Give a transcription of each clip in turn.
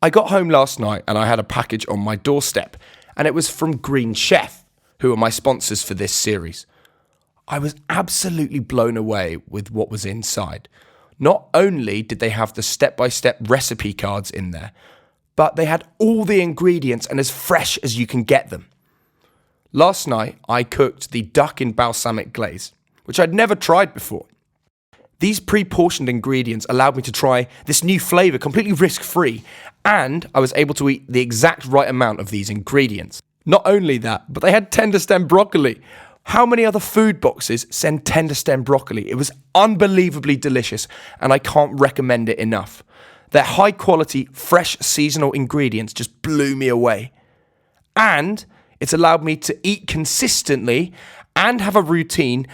I got home last night and I had a package on my doorstep, and it was from Green Chef, who are my sponsors for this series. I was absolutely blown away with what was inside. Not only did they have the step-by-step recipe cards in there, but they had all the ingredients and as fresh as you can get them. Last night, I cooked the duck in balsamic glaze, which I'd never tried before. These pre-portioned ingredients allowed me to try this new flavour completely risk-free, and I was able to eat the exact right amount of these ingredients. Not only that, but they had tender stem broccoli. How many other food boxes send tender stem broccoli? It was unbelievably delicious, and I can't recommend it enough. Their high-quality, fresh, seasonal ingredients just blew me away. And it's allowed me to eat consistently and have a routine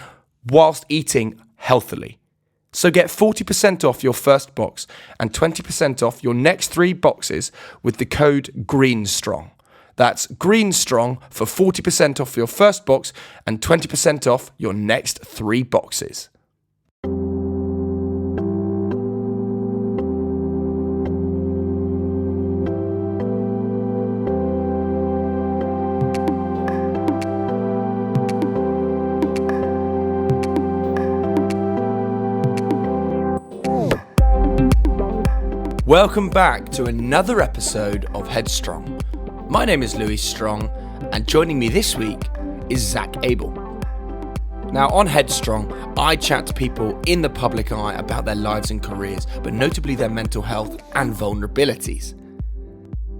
whilst eating healthily. So get 40% off your first box and 20% off your next 3 boxes with the code GREENSTRONG. That's GREENSTRONG for 40% off your first box and 20% off your next 3 boxes. Welcome back to another episode of Headstrong. My name is Louis Strong, and joining me this week is Zak Abel. Now, on Headstrong, I chat to people in the public eye about their lives and careers, but notably their mental health and vulnerabilities.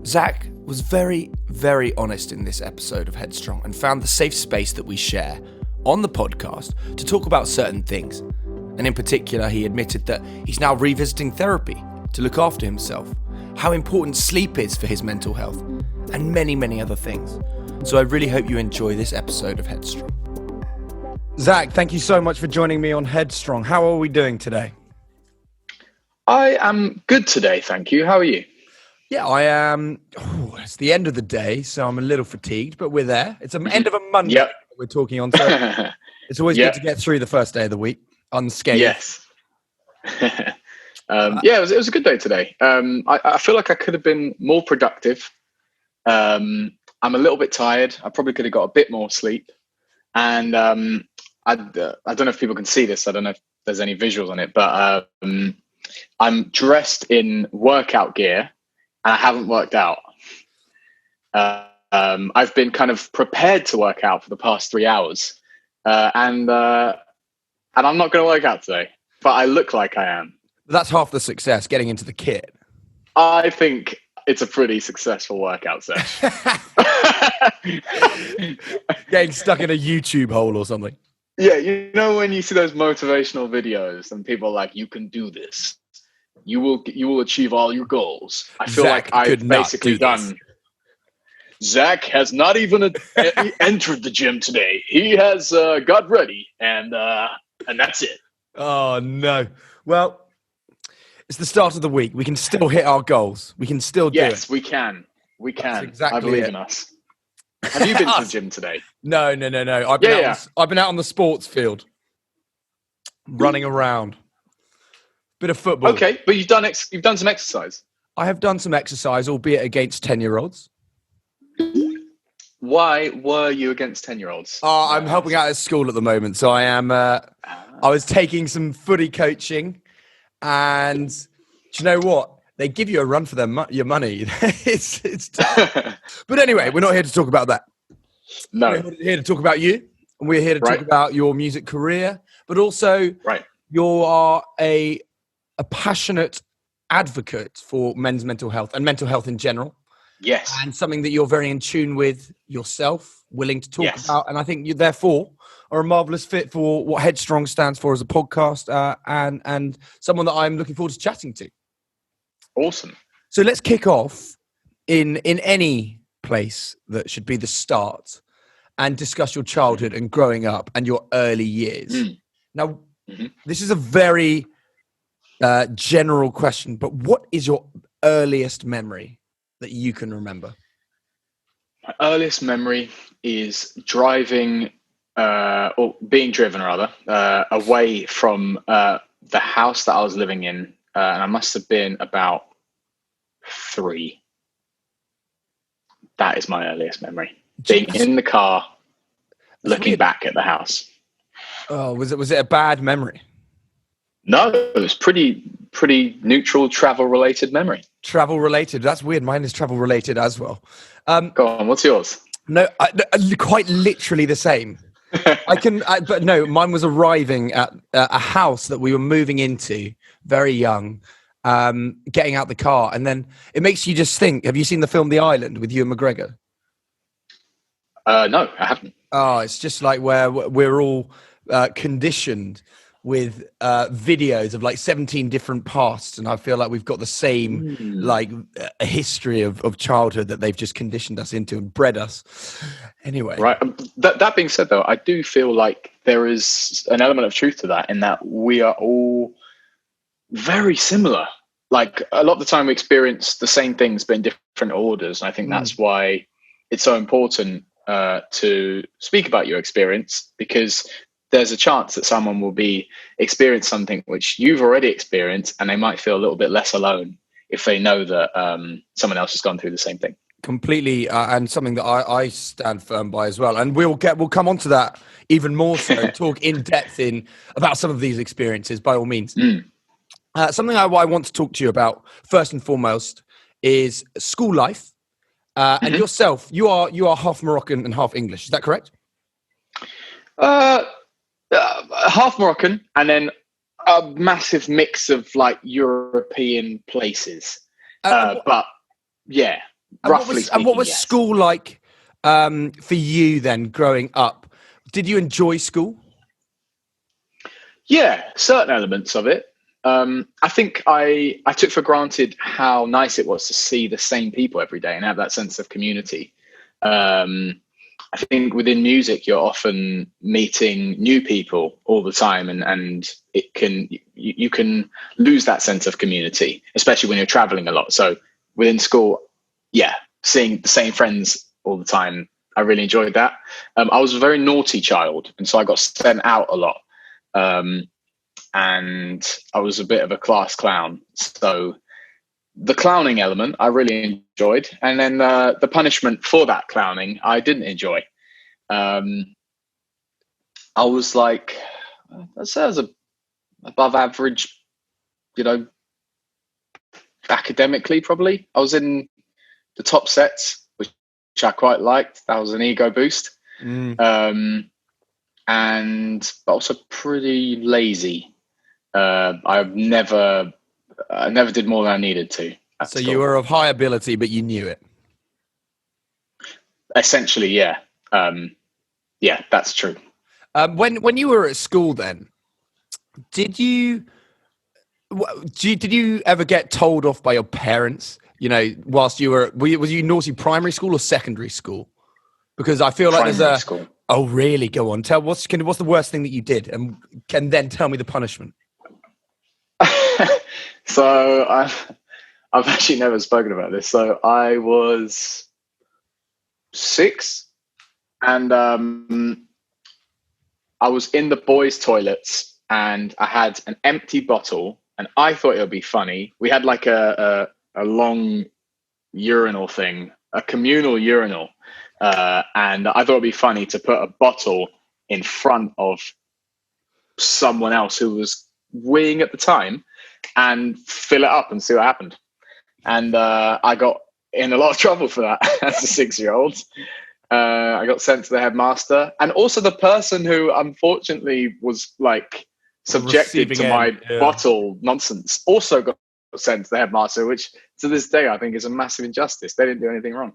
Zak was very, very honest in this episode of Headstrong and found the safe space that we share on the podcast to talk about certain things. And in particular, he admitted that he's now revisiting therapy to look after himself, how important sleep is for his mental health, and many, many other things. So I really hope you enjoy this episode of Headstrong. Zak, thank you so much for joining me on Headstrong. How are we doing today? I am good today, thank you. How are you? Yeah, I am. It's the end of the day, so I'm a little fatigued, but we're there. It's the end of a Monday that we're talking on, so it's always good to get through the first day of the week unscathed. Yes. It was a good day today. I feel like I could have been more productive. I'm a little bit tired. I probably could have got a bit more sleep. And I don't know if people can see this. I don't know if there's any visuals on it, but I'm dressed in workout gear and I haven't worked out. I've been kind of prepared to work out for the past 3 hours. And I'm not going to work out today, but I look like I am. That's half the success, getting into the kit. I think it's a pretty successful workout session. Getting stuck in a YouTube hole or something. Yeah, you know when you see those motivational videos and people are like, you can do this. You will achieve all your goals. I feel like I've basically done. Zak has not even entered the gym today. He has got ready and that's it. Oh, no. Well, it's the start of the week. We can still hit our goals. We can still do it. Yes, we can. We can. That's exactly I believe in us. Have you been to the gym today? No. I've been out on the sports field, running around. Bit of football. Okay, but you've done some exercise. I have done some exercise, albeit against 10-year-olds. Why were you against 10-year-olds? I'm helping out at school at the moment, so I am. I was taking some footy coaching. And do you know what? They give you a run for your money. it's tough. But anyway, we're not here to talk about that. No. We're here to talk about you. And we're here to talk about your music career. But also, you are a passionate advocate for men's mental health and mental health in general. Yes. And something that you're very in tune with yourself, willing to talk about. And I think you, therefore, are a marvelous fit for what Headstrong stands for as a podcast, and someone that I'm looking forward to chatting to. Awesome. So let's kick off in any place that should be the start and discuss your childhood and growing up and your early years. Now, this is a very general question, but what is your earliest memory that you can remember? My earliest memory is driving, or being driven rather, away from the house that I was living in. And I must have been about 3. That is my earliest memory. Being in the car, looking back at the house. Oh, was it a bad memory? No, it was pretty neutral, travel-related memory. Travel-related. That's weird. Mine is travel-related as well. Go on, what's yours? No, quite literally the same. But no, mine was arriving at a house that we were moving into, very young, getting out the car, and then it makes you just think. Have you seen the film The Island with Ewan McGregor? No, I haven't. Oh, it's just like where we're all conditioned with videos of like 17 different pasts, and I feel like we've got the same like a history of childhood that they've just conditioned us into and bred us. Anyway, right. That being said, though, I do feel like there is an element of truth to that, in that we are all very similar. Like, a lot of the time we experience the same things but in different orders, and I think that's why it's so important to speak about your experience, because there's a chance that someone will be experience something which you've already experienced, and they might feel a little bit less alone if they know that someone else has gone through the same thing. Completely, and something that I stand firm by as well. And we'll come on to that even more so and talk in depth about some of these experiences, by all means. Something I want to talk to you about first and foremost is school life. And yourself, you are half Moroccan and half English. Is that correct? Half Moroccan, and then a massive mix of like European places. But yeah, roughly speaking. And what was school like for you then, growing up? Did you enjoy school? Yeah, certain elements of it. I think I took for granted how nice it was to see the same people every day and have that sense of community. I think within music, you're often meeting new people all the time, and you can lose that sense of community, especially when you're traveling a lot. So within school, yeah, seeing the same friends all the time, I really enjoyed that. I was a very naughty child, and so I got sent out a lot. And I was a bit of a class clown. So the clowning element I really enjoyed, and then the punishment for that clowning I didn't enjoy. I was like, I'd say I was above average, academically probably. I was in the top sets, which I quite liked. That was an ego boost. And but also pretty lazy. I never did more than I needed to. So you were of high ability, but you knew it. Essentially, yeah. Yeah, that's true. When you were at school, then did you ever get told off by your parents? Whilst you were you naughty primary school or secondary school? Because I feel like primary school. Oh, really? Go on. Tell what's the worst thing that you did, and can then tell me the punishment. So I've actually never spoken about this. So I was 6, and I was in the boys' toilets, and I had an empty bottle, and I thought it would be funny. We had like a long urinal thing, a communal urinal, and I thought it'd be funny to put a bottle in front of someone else who was weeing at the time and fill it up and see what happened. And I got in a lot of trouble for that as a 6-year-old. I got sent to the headmaster, and also the person who unfortunately was like subjected to my bottle nonsense also got sent to the headmaster, which to this day I think is a massive injustice. They didn't do anything wrong.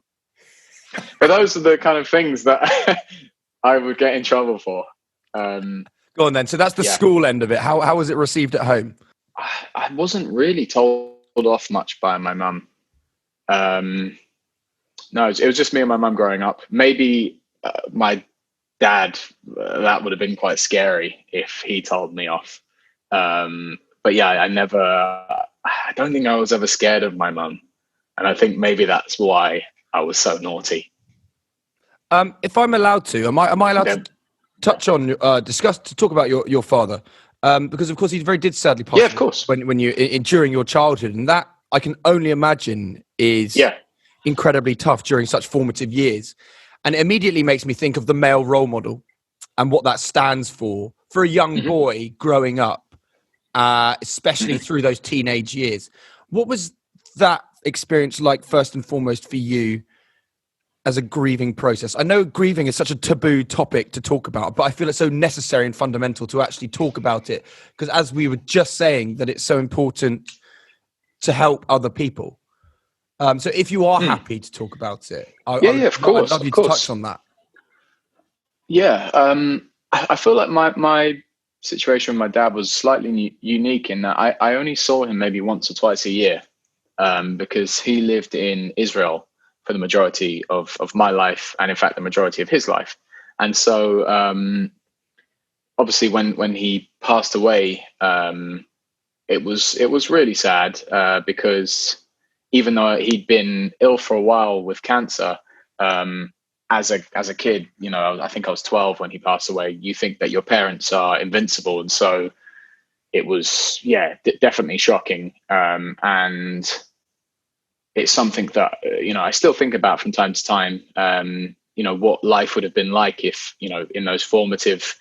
But those are the kind of things that I would get in trouble for. Go on then. So that's the school end of it. How was it received at home? I wasn't really told off much by my mum. No, it was just me and my mum growing up. Maybe my dad, that would have been quite scary if he told me off. But yeah, I don't think I was ever scared of my mum. And I think maybe that's why I was so naughty. If I'm allowed to, am I allowed to touch on, talk about your father? Because of course he did sadly pass. Yeah, of course. When you during your childhood, and that I can only imagine is incredibly tough during such formative years. And it immediately makes me think of the male role model and what that stands for a young boy growing up, especially through those teenage years. What was that experience like, first and foremost, for you as a grieving process? I know grieving is such a taboo topic to talk about, but I feel it's so necessary and fundamental to actually talk about it, because as we were just saying, that it's so important to help other people. So if you are happy to talk about it, of course, I'd love you to touch on that. Yeah, I feel like my situation with my dad was slightly unique in that I only saw him maybe once or twice a year, because he lived in Israel for the majority of my life, and in fact the majority of his life. And so obviously when he passed away, it was really sad, because even though he'd been ill for a while with cancer, as a kid, I think I was 12 when he passed away. You think that your parents are invincible, and so it was definitely shocking, and it's something that I still think about from time to time. What life would have been like if in those formative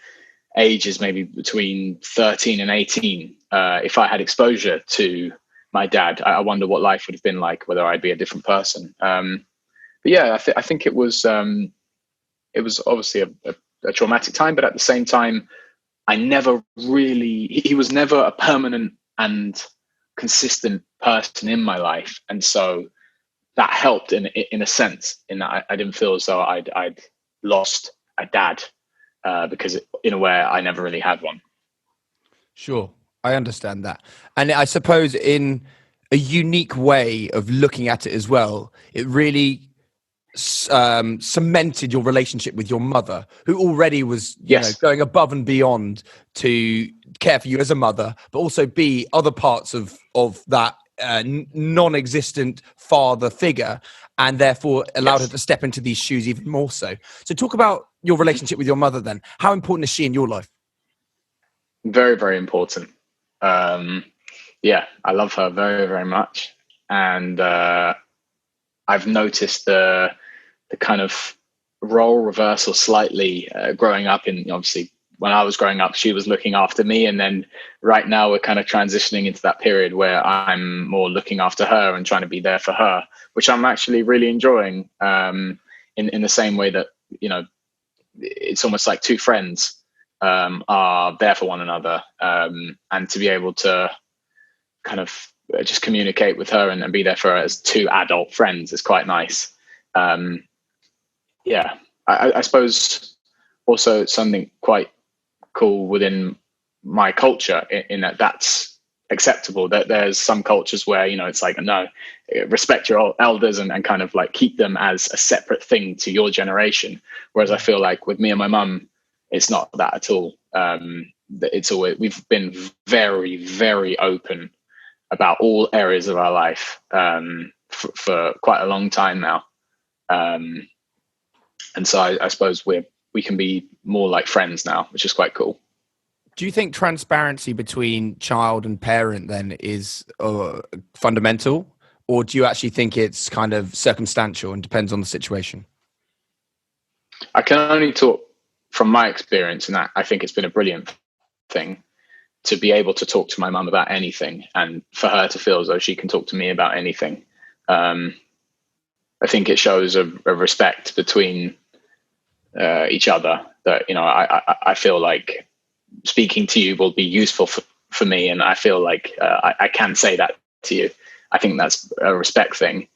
ages, maybe between 13 and 18, if I had exposure to my dad, I wonder what life would have been like, whether I'd be a different person. But yeah, I think it was obviously a traumatic time, but at the same time, he was never a permanent and consistent person in my life. And so that helped in a sense, in that I didn't feel as though I'd lost a dad, because in a way I never really had one. Sure, I understand that. And I suppose in a unique way of looking at it as well, it really cemented your relationship with your mother, who already was going above and beyond to care for you as a mother, but also be other parts of that non-existent father figure, and therefore allowed her to step into these shoes even more so. So talk about your relationship with your mother then. How important is she in your life? Very, very important. I love her very, very much. And I've noticed the kind of role reversal slightly growing up. In obviously when I was growing up, she was looking after me, and then right now we're kind of transitioning into that period where I'm more looking after her and trying to be there for her, which I'm actually really enjoying, in the same way that it's almost like two friends are there for one another, and to be able to kind of just communicate with her and be there for her as two adult friends is quite nice. I suppose also something quite cool within my culture in that that's acceptable. That there's some cultures where it's like, no, respect your elders and kind of like keep them as a separate thing to your generation, whereas I feel like with me and my mum, it's not that at all. It's always, we've been very, very open about all areas of our life for quite a long time now. And so I suppose we can be more like friends now, which is quite cool. Do you think transparency between child and parent then is fundamental, or do you actually think it's kind of circumstantial and depends on the situation? I can only talk from my experience, and I think it's been a brilliant thing to be able to talk to my mum about anything, and for her to feel as though she can talk to me about anything. I think it shows a respect between each other that, I feel like speaking to you will be useful for me, and I feel like I can say that to you. I think that's a respect thing.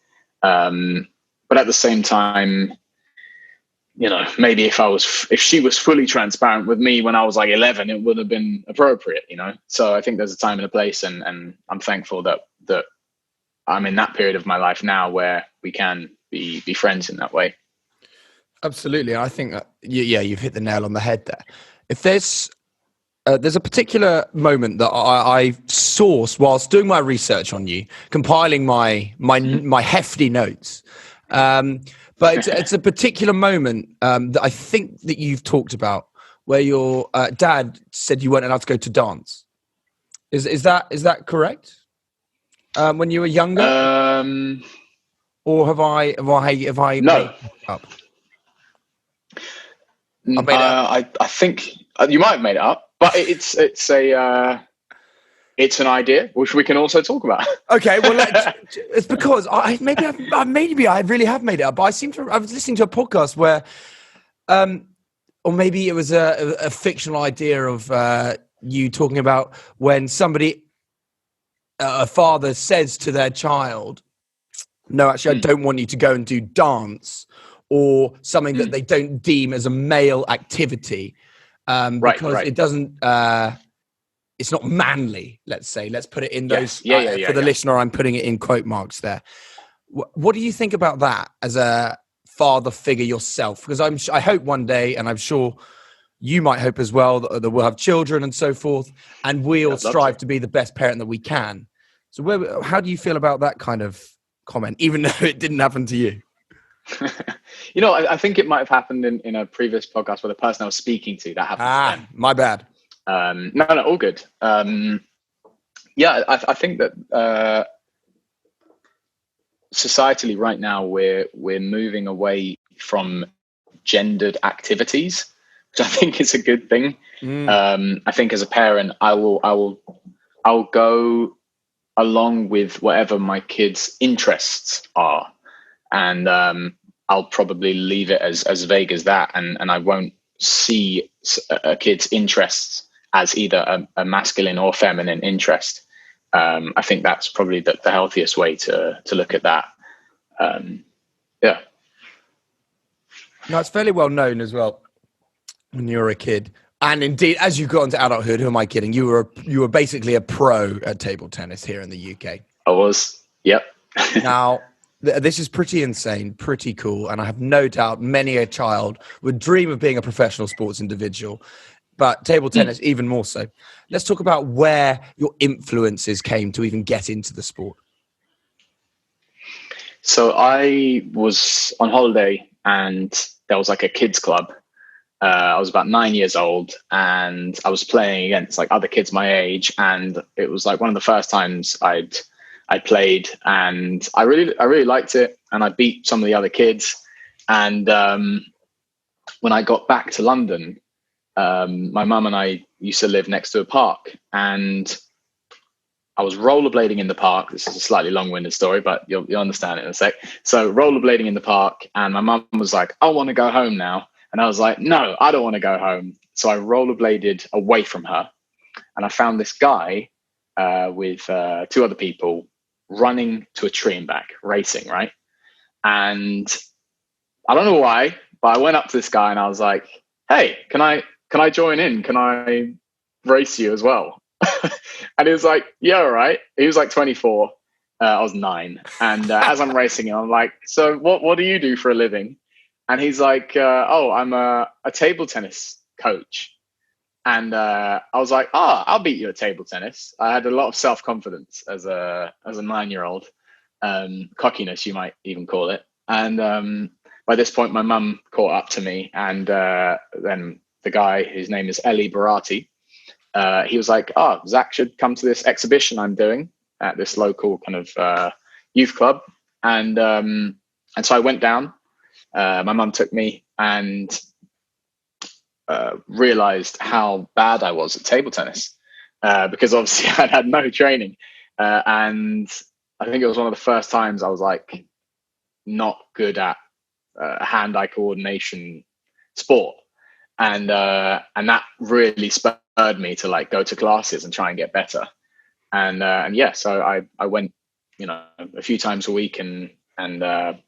But at the same time, maybe if she was fully transparent with me when I was like 11, it would have been appropriate, So I think there's a time and a place, and I'm thankful that I'm in that period of my life now where we can be friends in that way. Absolutely. I think that, you've hit the nail on the head there. If there's a particular moment that I sourced whilst doing my research on you, compiling my hefty notes. But it's a particular moment that I think that you've talked about, where your dad said you weren't allowed to go to dance. Is that correct? when you were younger, or have I No. made it up? I made it up. I think you might have made it up, but it's an idea which we can also talk about. Okay, well, it's because I really have made it up. But I was listening to a podcast where, or maybe it was a fictional idea of you talking about when a father says to their child, "No, actually, I don't want you to go and do dance," or something that they don't deem as a male activity, because it doesn't. It's not manly, let's say. Let's put it in those. For the listener, I'm putting it in quote marks there. What do you think about that as a father figure yourself? Because I hope one day, and I'm sure you might hope as well, that we'll have children and so forth, and we'll strive to be the best parent that we can. So how do you feel about that kind of comment, even though it didn't happen to you? I think it might have happened in a previous podcast where the person I was speaking to, that happened to them. My bad. No, all good. I think that societally right now we're moving away from gendered activities, which I think is a good thing. I think as a parent, I'll go along with whatever my kids' interests are, and I'll probably leave it as vague as that, and I won't see a kid's interests as either a masculine or feminine interest. I think that's probably the healthiest way to look at that. No, it's fairly well known as well when you were a kid. And indeed, as you got into adulthood, who am I kidding? You were basically a pro at table tennis here in the UK. I was, yep. Now, this is pretty insane, pretty cool. And I have no doubt many a child would dream of being a professional sports individual, but table tennis even more so. Let's talk about where your influences came to even get into the sport. So I was on holiday and there was like a kids club. I was about 9 years old and I was playing against like other kids my age. And it was like one of the first times I played, and I really liked it. And I beat some of the other kids. And when I got back to London, my mum and I used to live next to a park, and I was rollerblading in the park. This is a slightly long-winded story, but you'll understand it in a sec. So rollerblading in the park, and my mum was like, "I want to go home now." And I was like, "No, I don't want to go home." So I rollerbladed away from her, and I found this guy with two other people running to a tree and back, racing, right? And I don't know why, but I went up to this guy and I was like, "Hey, can I join in? Can I race you as well?" And he was like, "Yeah, all right." He was like 24. I was 9. And as I'm racing him, I'm like, "So what do you do for a living?" And he's like, "Oh, I'm a table tennis coach." And I was like, "I'll beat you at table tennis." I had a lot of self-confidence as a 9-year-old, cockiness, you might even call it. And by this point, my mum caught up to me, and then the guy, whose name is Eli Barati, he was like, "Oh, Zach should come to this exhibition I'm doing at this local kind of youth club." And so I went down. My mum took me, and realized how bad I was at table tennis, because obviously I'd had no training. And I think it was one of the first times I was like not good at hand-eye coordination sport. And that really spurred me to like go to classes and try and get better. And yeah, so I went, a few times a week, and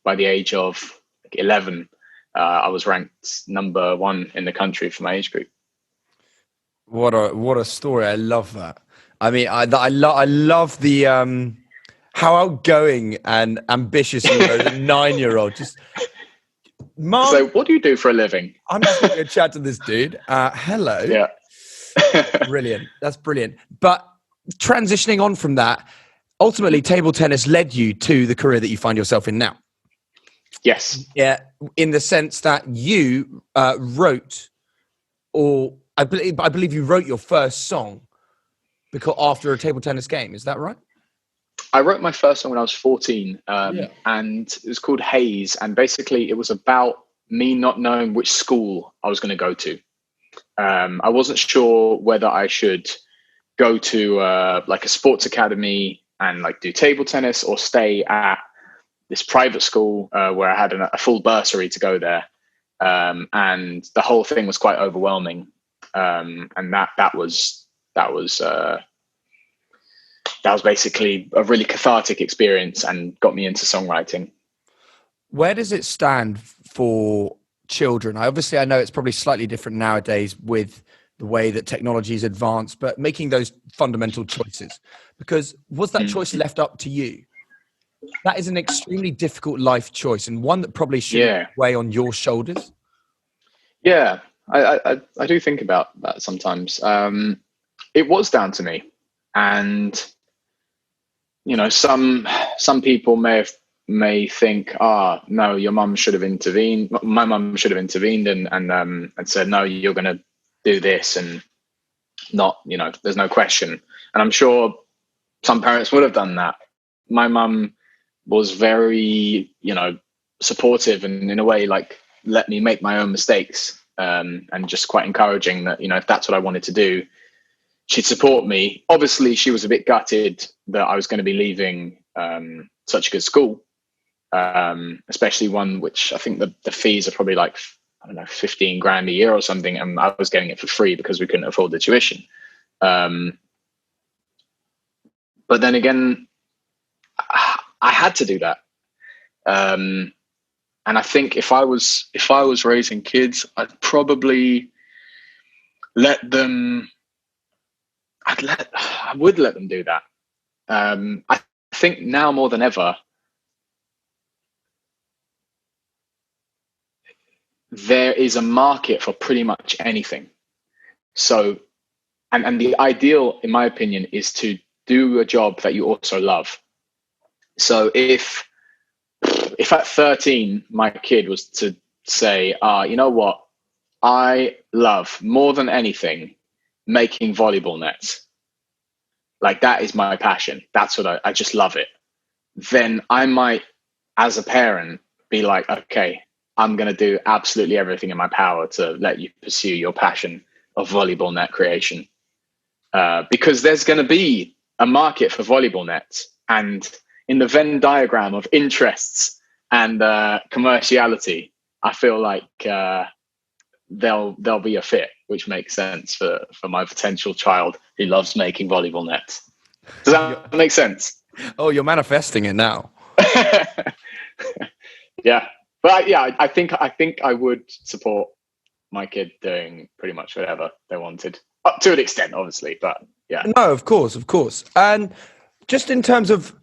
by the age of 11, I was ranked number 1 in the country for my age group. What a story! I love that. I mean, I love the how outgoing and ambitious you are as a 9-year-old. Just, Mom. So, what do you do for a living? I'm just going to chat to this dude. Hello. Yeah. Brilliant. That's brilliant. But transitioning on from that, ultimately, table tennis led you to the career that you find yourself in now. Yes. Yeah, in the sense that you wrote, or I believe you wrote your first song because after a table tennis game. Is that right? I wrote my first song when I was 14, Yeah. and it was called Haze. And basically, it was about me not knowing which school I was going to go to. I wasn't sure whether I should go to like a sports academy and like do table tennis, or stay at this private school where I had a full bursary to go there. And the whole thing was quite overwhelming. And that was basically a really cathartic experience and got me into songwriting. Where does it stand for children? I know it's probably slightly different nowadays with the way that technology is advanced, but making those fundamental choices, because was that choice left up to you? That is an extremely difficult life choice, and one that probably shouldn't weigh on your shoulders. Yeah, I do think about that sometimes. It was down to me, and some people may think, no, your mum should have intervened. My mum should have intervened and said, no, you're going to do this, and not, there's no question. And I'm sure some parents would have done that. My mum was very, supportive, and in a way, like, let me make my own mistakes, and just quite encouraging that, if that's what I wanted to do, she'd support me. Obviously, she was a bit gutted that I was going to be leaving such a good school, especially one which I think the fees are probably like, I don't know, 15 grand a year or something. And I was getting it for free because we couldn't afford the tuition. But then again, I had to do that. And I think if I was raising kids, I would let them do that. I think now more than ever, there is a market for pretty much anything. So, and the ideal, in my opinion, is to do a job that you also love. So if at 13, my kid was to say, you know what, I love more than anything making volleyball nets. Like, that is my passion. That's what I just love it. Then I might, as a parent, be like, okay, I'm going to do absolutely everything in my power to let you pursue your passion of volleyball net creation. Because there's going to be a market for volleyball nets. And in the Venn diagram of interests and commerciality, I feel like there'll be a fit, which makes sense for my potential child who loves making volleyball nets. Does that make sense? Oh, you're manifesting it now. Yeah, but I think I would support my kid doing pretty much whatever they wanted, up to an extent, obviously. But yeah, no, of course. And just in terms of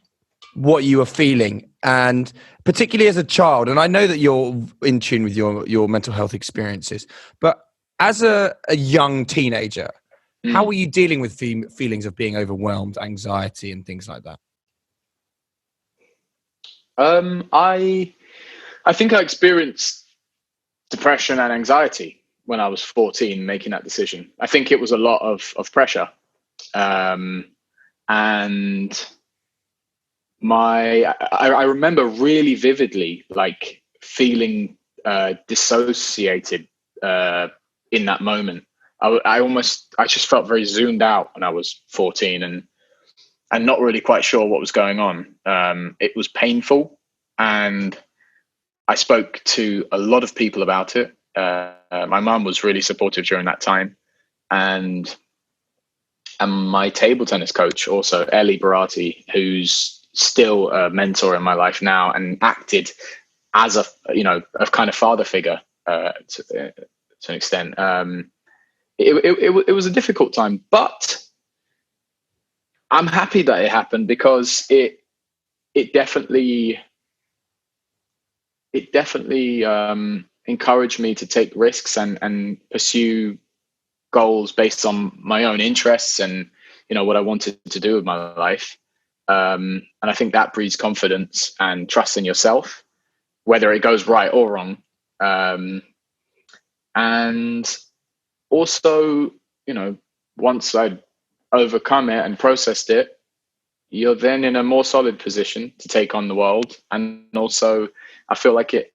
what you were feeling, and particularly as a child, and I know that you're in tune with your mental health experiences, but as a young teenager, how were you dealing with feelings of being overwhelmed, anxiety, and things like that? I think I experienced depression and anxiety when I was 14, making that decision. I think it was a lot of pressure, and I remember really vividly, like, feeling dissociated in that moment. I just felt very zoomed out when I was 14, and not really quite sure what was going on. It was painful, and I spoke to a lot of people about it. My mum was really supportive during that time, and my table tennis coach also, Ellie Barati, who's still a mentor in my life now and acted as a kind of father figure to an extent. It was a difficult time, but I'm happy that it happened, because it definitely encouraged me to take risks and pursue goals based on my own interests and what I wanted to do with my life. And I think that breeds confidence and trust in yourself, whether it goes right or wrong. And also, once I'd overcome it and processed it, you're then in a more solid position to take on the world. And also, I feel like it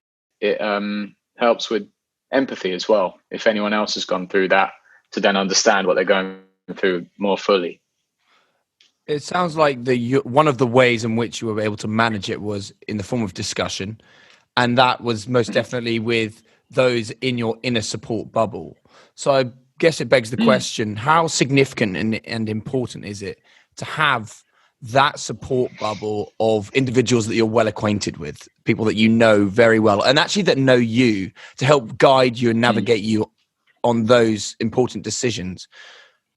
helps with empathy as well. If anyone else has gone through that, to then understand what they're going through more fully. It sounds like one of the ways in which you were able to manage it was in the form of discussion, and that was most definitely with those in your inner support bubble. So I guess it begs the question: how significant and important is it to have that support bubble of individuals that you're well acquainted with, people that you know very well, and actually that know you, to help guide you and navigate you on those important decisions?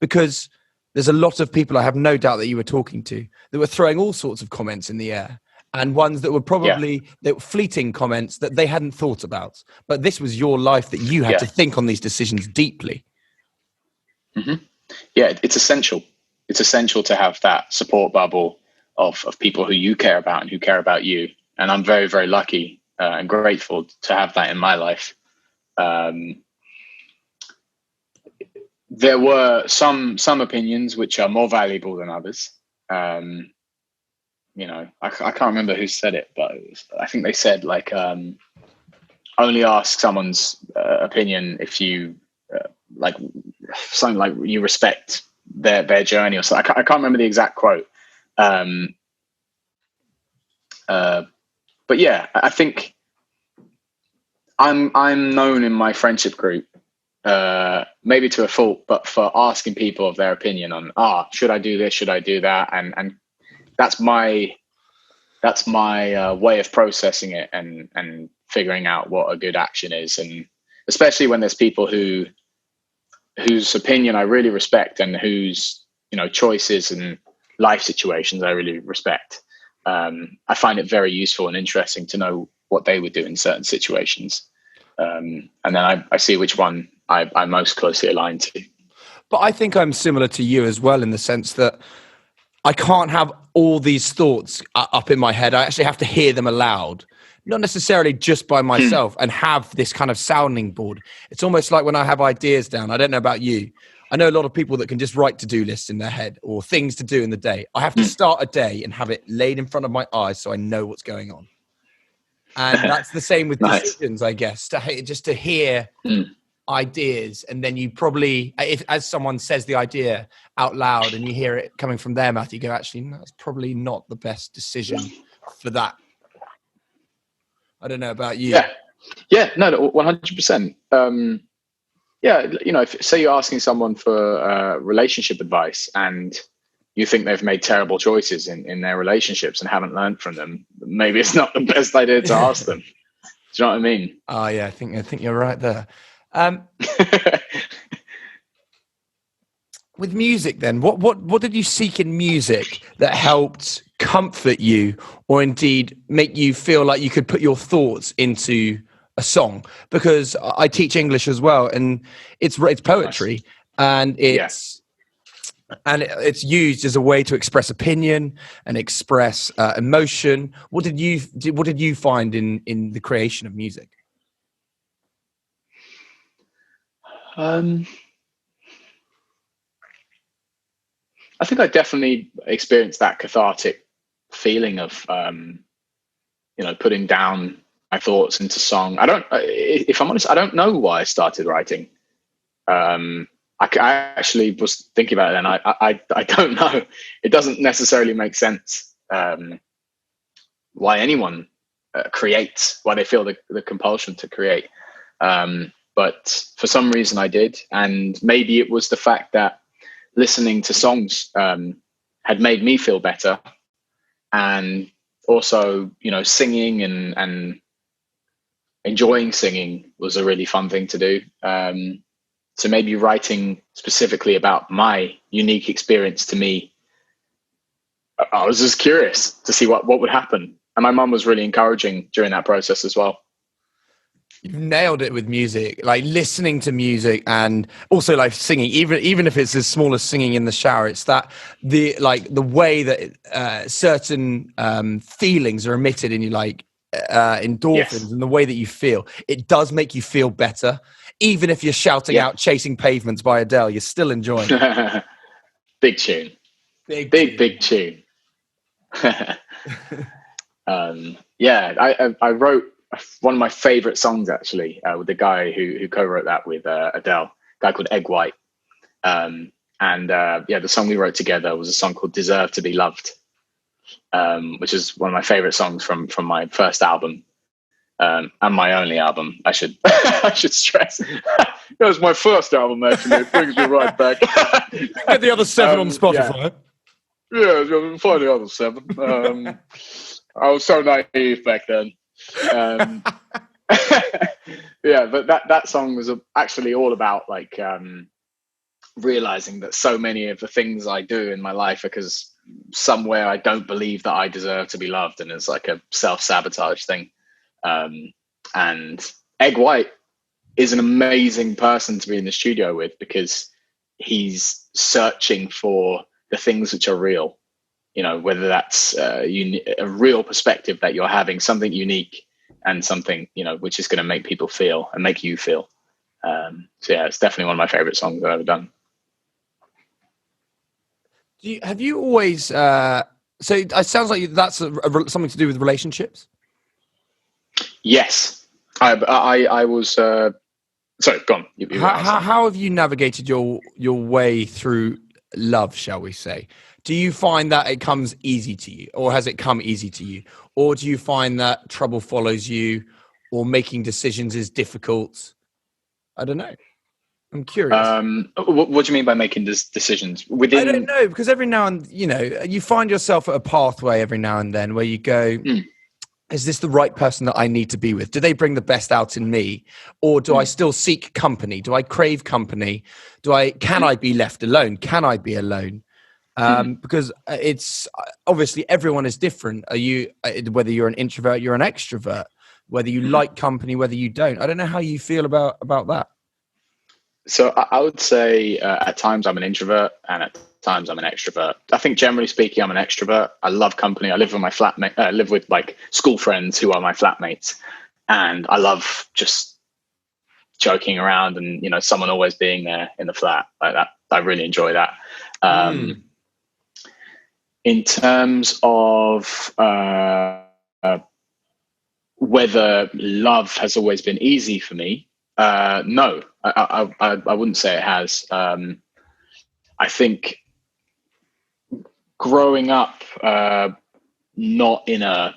Because there's a lot of people, I have no doubt, that you were talking to that were throwing all sorts of comments in the air, and ones that were probably they were fleeting comments that they hadn't thought about. But this was your life, that you had to think on these decisions deeply. Yeah, it's essential. It's essential to have that support bubble of people who you care about and who care about you. And I'm very, very lucky and grateful to have that in my life. There were some opinions which are more valuable than others. You know, I can't remember who said it, but I think they said like, only ask someone's opinion if you like something like you respect their journey or so. I can't remember the exact quote. But yeah, I think I'm known in my friendship group, maybe to a fault, but for asking people of their opinion on, should I do this? Should I do that? And that's my way of processing it and figuring out what a good action is. And especially when there's people whose opinion I really respect and whose, you know, choices and life situations I really respect. I find it very useful and interesting to know what they would do in certain situations. And then I see which one I'm most closely aligned to. But I think I'm similar to you as well, in the sense that I can't have all these thoughts up in my head. I actually have to hear them aloud, not necessarily just by myself, and have this kind of sounding board. It's almost like when I have ideas down. I don't know about you. I know a lot of people that can just write to-do lists in their head or things to do in the day. I have to start a day and have it laid in front of my eyes so I know what's going on. And that's the same with decisions, I guess, just to hear ideas. And then you probably, as someone says the idea out loud and you hear it coming from their mouth, you go, actually, no, that's probably not the best decision for that. I don't know about you. Yeah, no, 100%. Yeah, you know, if say you're asking someone for relationship advice and you think they've made terrible choices in their relationships and haven't learned from them, maybe it's not the best idea to ask them. Do you know what I mean? Oh yeah, I think you're right there. With music then, what did you seek in music that helped comfort you, or indeed make you feel like you could put your thoughts into a song? Because I teach English as well, and it's poetry, and it's used as a way to express opinion and express emotion. What did you find in the creation of music? I think I definitely experienced that cathartic feeling of, you know, putting down my thoughts into song. If I'm honest, I don't know why I started writing. I actually was thinking about it, and I don't know. It doesn't necessarily make sense why anyone creates, why they feel the compulsion to create. But for some reason I did, and maybe it was the fact that listening to songs had made me feel better, and also, you know, singing and enjoying singing was a really fun thing to do. So maybe writing specifically about my unique experience to me, I was just curious to see what would happen. And my mum was really encouraging during that process as well. You've nailed it with music, like listening to music, and also like singing, even if it's as small as singing in the shower. It's that the way that certain feelings are emitted in you, like endorphins, and the way that you feel, it does make you feel better. Even if you're shouting out "Chasing Pavements" by Adele, you're still enjoying it. Big tune. Big tune. I wrote one of my favorite songs actually with the guy who co-wrote that with Adele, a guy called Egg White. The song we wrote together was a song called "Deserve to Be Loved," which is one of my favorite songs from my first album. And my only album, I should I should stress. It was my first album, actually. It brings me right back. Get the other 7 on Spotify. Yeah, find the other 7. I was so naive back then. But that song was actually all about like realizing that so many of the things I do in my life are because somewhere I don't believe that I deserve to be loved, and it's like a self-sabotage thing. And Egg White is an amazing person to be in the studio with, because he's searching for the things which are real, whether that's a real perspective that you're having, something unique, and something, which is going to make people feel and make you feel. It's definitely one of my favorite songs I've ever done. Have you always, so it sounds like that's something to do with relationships? Yes, I was. Sorry, go on. How have you navigated your way through love, shall we say? Do you find that it comes easy to you, or has it come easy to you, or do you find that trouble follows you, or making decisions is difficult? I don't know. I'm curious. What do you mean by making decisions within? I don't know, because every now and you find yourself at a pathway every now and then where you go. Is this the right person that I need to be with? Do they bring the best out in me? Or do I still seek company? Do I crave company? Can I be left alone? Can I be alone? Because it's obviously everyone is different. Whether you're an introvert, you're an extrovert, whether you like company, whether you don't. I don't know how you feel about that. So I would say at times I'm an introvert, and at times I'm an extrovert. I think generally speaking, I'm an extrovert. I love company. I live with my flatmate. Live with like school friends who are my flatmates, and I love just joking around and someone always being there in the flat like that. I really enjoy that. In terms of whether love has always been easy for me, no, I wouldn't say it has. I think growing up not in a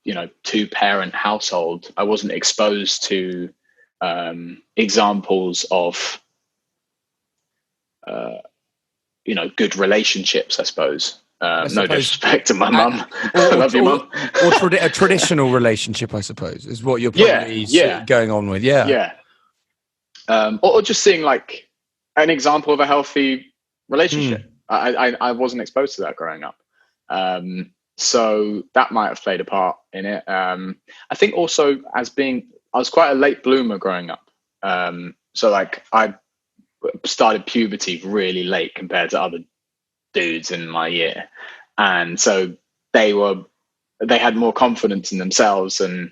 2-parent household, I wasn't exposed to examples of good relationships, I suppose. No disrespect to my mum. I love you, mum. Or a traditional relationship, I suppose, is what you're probably going on with. Yeah. Or just seeing like an example of a healthy relationship. I wasn't exposed to that growing up. So that might have played a part in it. I think also I was quite a late bloomer growing up. So like I started puberty really late compared to other dudes in my year. And so they had more confidence in themselves and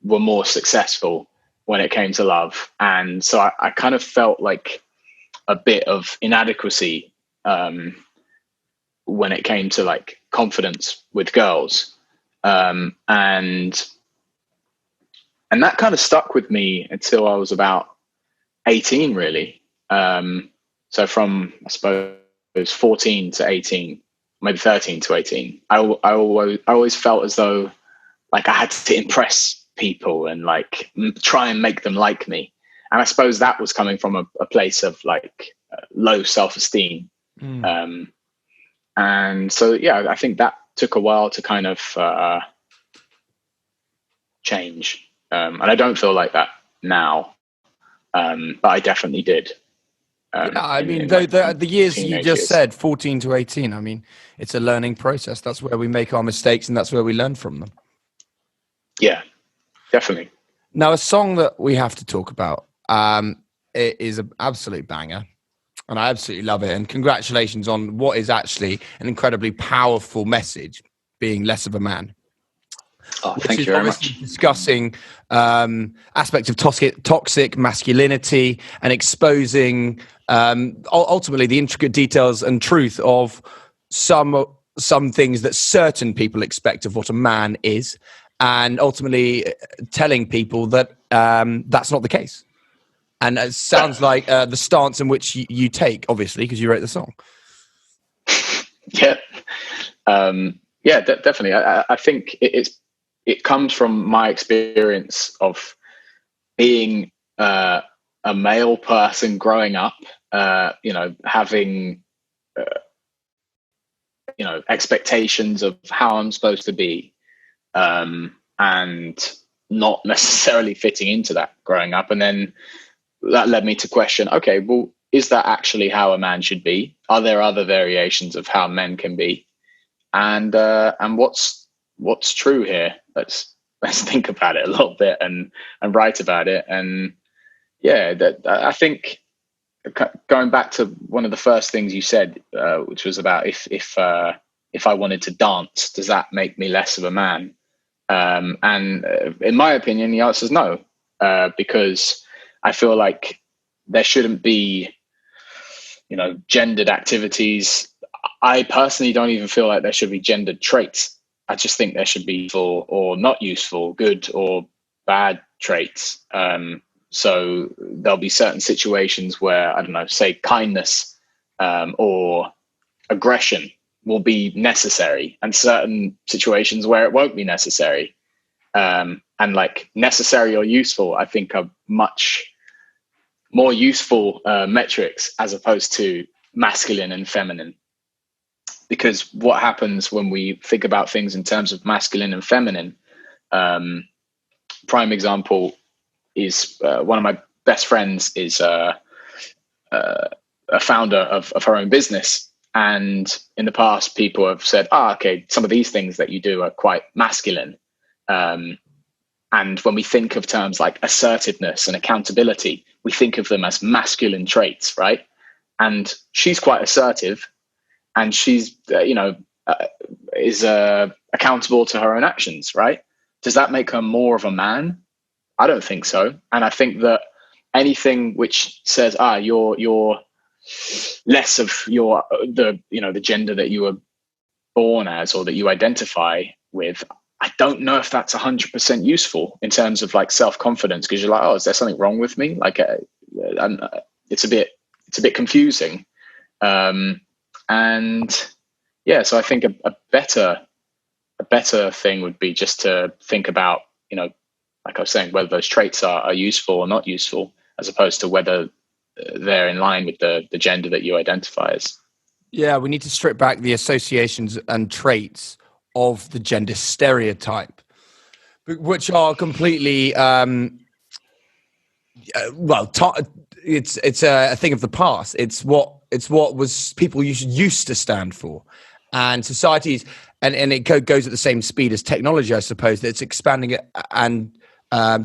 were more successful when it came to love. And so I kind of felt like a bit of inadequacy when it came to like confidence with girls. And that kind of stuck with me until I was about 18, really. So from, I suppose, 14 to 18, maybe 13 to 18, I always felt as though like I had to impress people and like try and make them like me. And I suppose that was coming from a place of like low self-esteem. And so, I think that took a while to kind of change. And I don't feel like that now, but I definitely did. The years you just said, 14 to 18, I mean, it's a learning process. That's where we make our mistakes and that's where we learn from them. Yeah, definitely. Now, a song that we have to talk about, it is an absolute banger. And I absolutely love it. And congratulations on what is actually an incredibly powerful message, being Less of a Man. Oh, thank you very much. Discussing aspects of toxic masculinity and exposing ultimately the intricate details and truth of some some things that certain people expect of what a man is, and ultimately telling people that that's not the case. And it sounds like the stance in which you take, obviously, because you wrote the song. Yeah, definitely. I think it comes from my experience of being a male person growing up, having expectations of how I'm supposed to be, and not necessarily fitting into that growing up. And then that led me to question, okay, well, is that actually how a man should be? Are there other variations of how men can be? And what's true here? Let's think about it a little bit and write about it. And yeah, I think going back to one of the first things you said, which was about if I wanted to dance, does that make me less of a man? And in my opinion, the answer is no, because I feel like there shouldn't be, gendered activities. I personally don't even feel like there should be gendered traits. I just think there should be useful or not useful, good or bad traits. So there'll be certain situations where, I don't know, say kindness or aggression will be necessary, and certain situations where it won't be necessary. And like necessary or useful, I think are much more useful metrics as opposed to masculine and feminine. Because what happens when we think about things in terms of masculine and feminine, prime example is one of my best friends is a founder of her own business. And in the past, people have said, okay, some of these things that you do are quite masculine. And when we think of terms like assertiveness and accountability, we think of them as masculine traits, right? And she's quite assertive, and she's, is accountable to her own actions, right? Does that make her more of a man? I don't think so. And I think that anything which says, you're less of the gender that you were born as or that you identify with, I don't know if that's 100% useful in terms of like self-confidence, because you're like, is there something wrong with me? Like, it's a bit confusing. And yeah, so I think a better thing would be just to think about, like I was saying, whether those traits are useful or not useful, as opposed to whether they're in line with the gender that you identify as. Yeah, we need to strip back the associations and traits of the gender stereotype, which are completely it's a thing of the past. It's what was people used to stand for, and societies, and it goes at the same speed as technology, I suppose, that it's expanding it and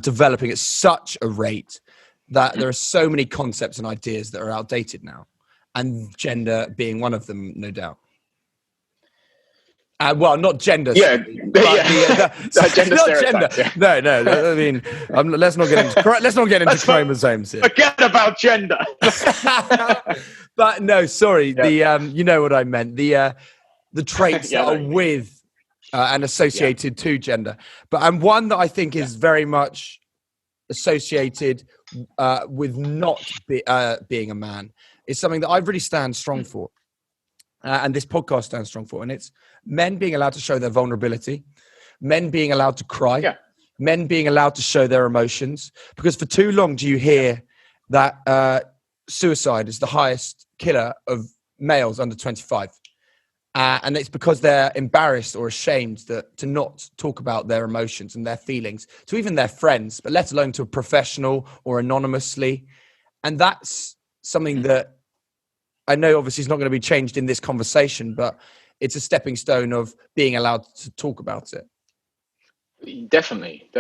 developing at such a rate that there are so many concepts and ideas that are outdated now, and gender being one of them, no doubt. Well, not gender. Yeah, Gender stereotypes. Yeah. No. I mean, let's not get into chromosomes here. Forget about gender. But no, sorry. Yeah. You know what I meant. The traits that are with and associated to gender. And one that I think is very much associated with not being a man is something that I really stand strong for. And this podcast stands strong for, and it's men being allowed to show their vulnerability, men being allowed to cry, men being allowed to show their emotions. Because for too long, do you hear that suicide is the highest killer of males under 25? And it's because they're embarrassed or ashamed to not talk about their emotions and their feelings to even their friends, but let alone to a professional or anonymously. And that's something that I know obviously is not going to be changed in this conversation, but it's a stepping stone of being allowed to talk about it. Definitely.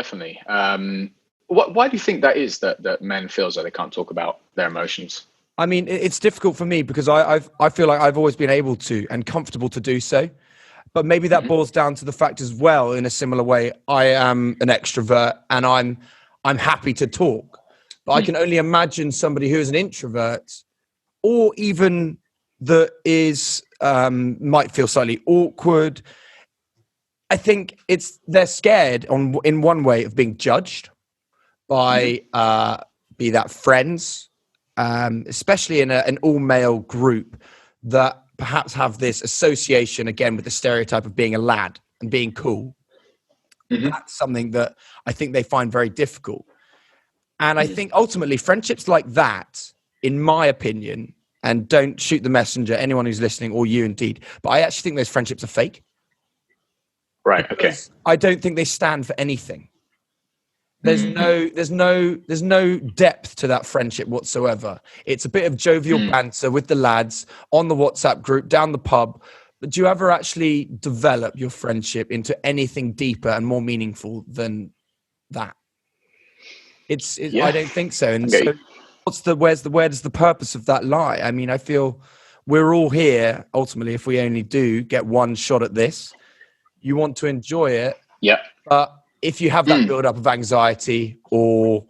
Why do you think that is, that men feel as though they can't talk about their emotions? I mean, it's difficult for me because I feel like I've always been able to and comfortable to do so. But maybe that boils down to the fact as well, in a similar way, I am an extrovert and I'm happy to talk. But I can only imagine somebody who is an introvert, or even that is might feel slightly awkward. I think they're scared in one way of being judged by be that friends, especially in an all-male group that perhaps have this association again with the stereotype of being a lad and being cool. That's something that I think they find very difficult. And I think ultimately friendships like that, in my opinion, and don't shoot the messenger, anyone who's listening, or you indeed, but I actually think those friendships are fake. Right. Okay. I don't think they stand for anything. There's no depth to that friendship whatsoever. It's a bit of jovial banter with the lads on the WhatsApp group, down the pub. But do you ever actually develop your friendship into anything deeper and more meaningful than that? I don't think so. And so where does the purpose of that lie? I mean, I feel we're all here ultimately, if we only do get one shot at this. You want to enjoy it. Yeah. But if you have that build-up of anxiety or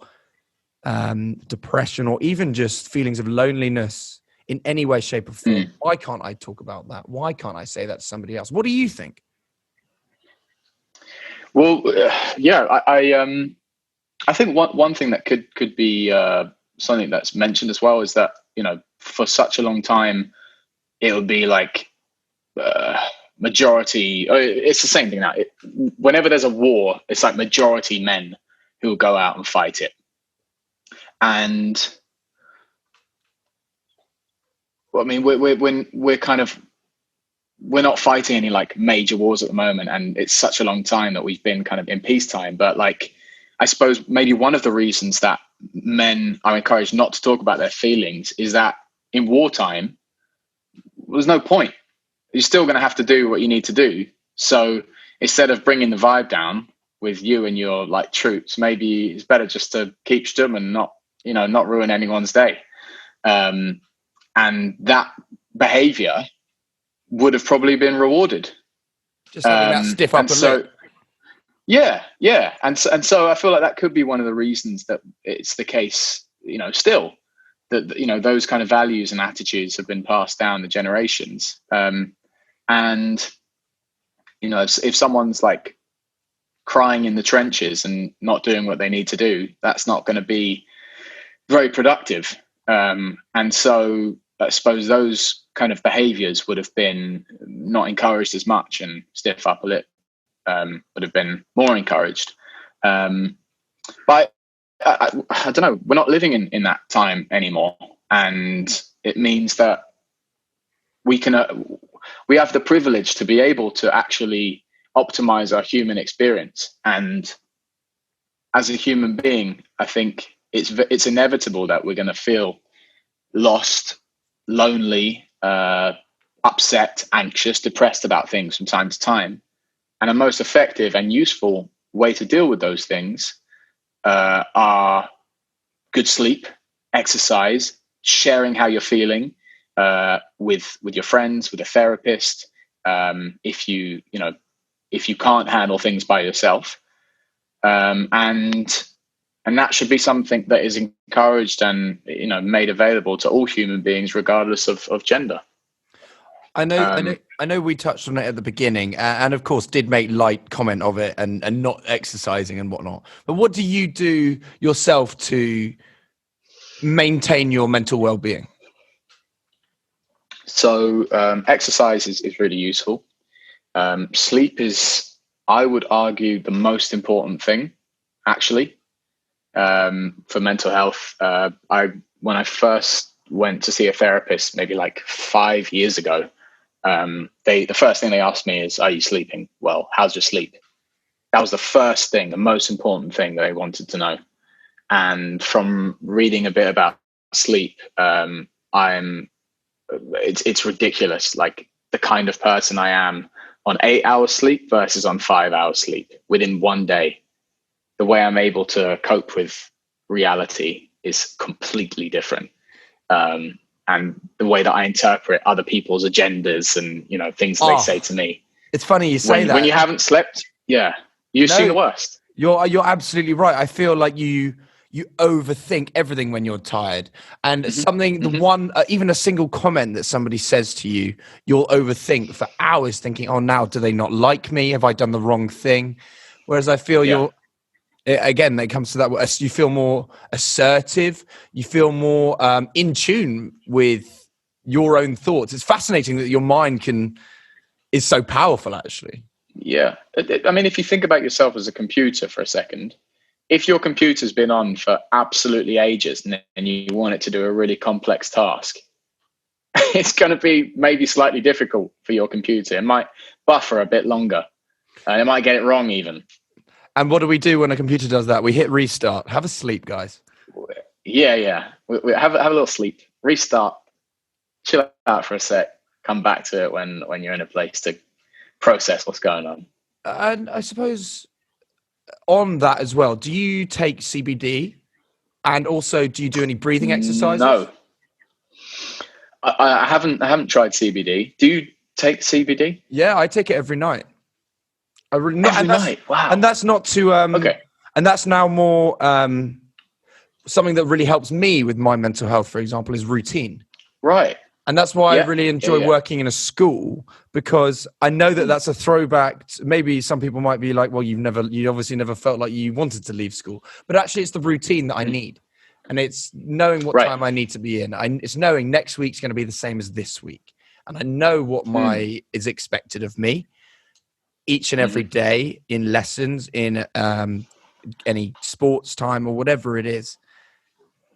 depression or even just feelings of loneliness in any way, shape or form, why can't I talk about that? Why can't I say that to somebody else? What do you think? Well, I think one thing that could be something that's mentioned as well is that, for such a long time, it would be like majority. It's the same thing now. Whenever there's a war, it's like majority men who will go out and fight it. And I mean, we're not fighting any like major wars at the moment, and it's such a long time that we've been kind of in peacetime. But like, I suppose maybe one of the reasons that men are encouraged not to talk about their feelings is that in wartime, there's no point. You're still going to have to do what you need to do. So instead of bringing the vibe down with you and your like troops, maybe it's better just to keep stum and not ruin anyone's day. And that behavior would have probably been rewarded. Just having that stiff upper lip. Yeah. And so I feel like that could be one of the reasons that it's the case, still that, those kind of values and attitudes have been passed down the generations. And, if someone's like crying in the trenches and not doing what they need to do, that's not going to be very productive. And so I suppose those kind of behaviors would have been not encouraged as much, and stiff upper lip would have been more encouraged. But I don't know, we're not living in that time anymore. And it means that we have the privilege to be able to actually optimize our human experience. And as a human being, I think it's inevitable that we're going to feel lost, lonely, upset, anxious, depressed about things from time to time. And a most effective and useful way to deal with those things are good sleep, exercise, sharing how you're feeling with your friends, with a therapist. If you can't handle things by yourself, and that should be something that is encouraged and made available to all human beings, regardless of gender. I know we touched on it at the beginning, and of course did make light comment of it and not exercising and whatnot. But what do you do yourself to maintain your mental well-being? So exercise is really useful. Sleep is, I would argue, the most important thing, actually, for mental health. When I first went to see a therapist, maybe like 5 years ago, the first thing they asked me is, "Are you sleeping well? How's your sleep?" That was the first thing, the most important thing that they wanted to know. And from reading a bit about sleep, it's ridiculous, like the kind of person I am on 8 hours sleep versus on 5 hours sleep within one day. The way I'm able to cope with reality is completely different. And the way that I interpret other people's agendas and, things they say to me. It's funny you say that. When you haven't slept, you've seen the worst. You're absolutely right. I feel like you you overthink everything when you're tired. And something, the Mm-hmm. one, even a single comment that somebody says to you, you'll overthink for hours thinking, oh, now do they not like me? Have I done the wrong thing? Whereas I feel Yeah. again, it comes to that, you feel more assertive, you feel more in tune with your own thoughts. It's fascinating that your mind is so powerful, actually. Yeah. I mean, if you think about yourself as a computer for a second, if your computer's been on for absolutely ages and you want it to do a really complex task, it's going to be maybe slightly difficult for your computer. It might buffer a bit longer. And it might get it wrong even. And what do we do when a computer does that? We hit restart. Have a sleep, guys. Yeah. We have a little sleep, restart, chill out for a sec, come back to it when you're in a place to process what's going on. And I suppose on that as well, do you take CBD? And also, do you do any breathing exercises? No, I haven't tried CBD. Do you take CBD? Yeah, I take it every night. Every night. Wow. And that's not to Okay. And that's now more something that really helps me with my mental health, for example, is routine. Right. And that's why I really enjoy working in a school, because I know that that's a throwback. Maybe some people might be like, well, you obviously never felt like you wanted to leave school, but actually it's the routine that I need. And it's knowing what time I need to be in. It's knowing next week's going to be the same as this week. And I know what is expected of me each and every day in lessons, in any sports time or whatever it is.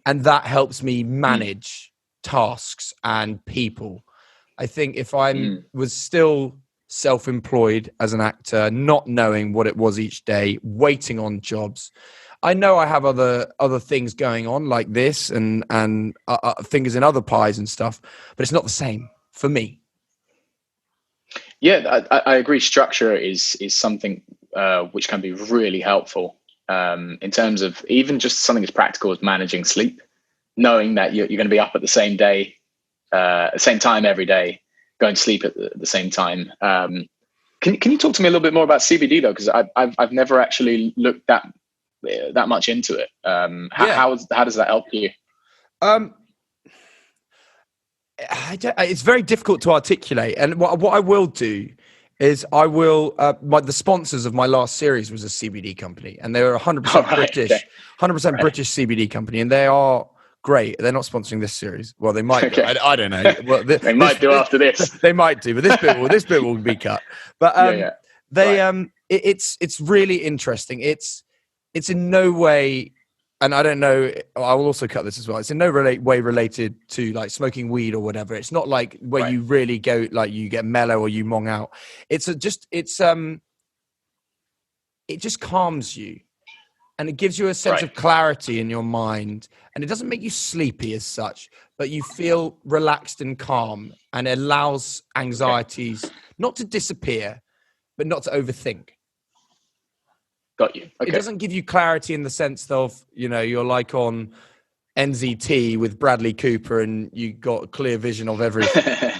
And that helps me manage tasks and people. I think if I was still self-employed as an actor, not knowing what it was each day, waiting on jobs, I know I have other things going on like this and fingers in other pies and stuff, but it's not the same for me. Yeah, I agree. Structure is something which can be really helpful in terms of even just something as practical as managing sleep, knowing that you're going to be up at the same time every day, going to sleep at the same time. Can you talk to me a little bit more about CBD though? Because I've never actually looked that much into it. How does that help you? It's very difficult to articulate, and what I will do is I will the sponsors of my last series was a CBD company, and they were 100% British, 100% British CBD company, and they are great. They're not sponsoring this series. Well, they might. Okay. I don't know. Well, they might do after this. They might do, but this bit will be cut. But it's really interesting. It's in no way. And I don't know, I will also cut this as well. It's in no way related to like smoking weed or whatever. It's not like where you really go, like you get mellow or you mong out. It just calms you, and it gives you a sense of clarity in your mind. And it doesn't make you sleepy as such, but you feel relaxed and calm, and it allows anxieties not to disappear, but not to overthink. Got you. Okay. It doesn't give you clarity in the sense of, you're like on NZT with Bradley Cooper and you got clear vision of everything.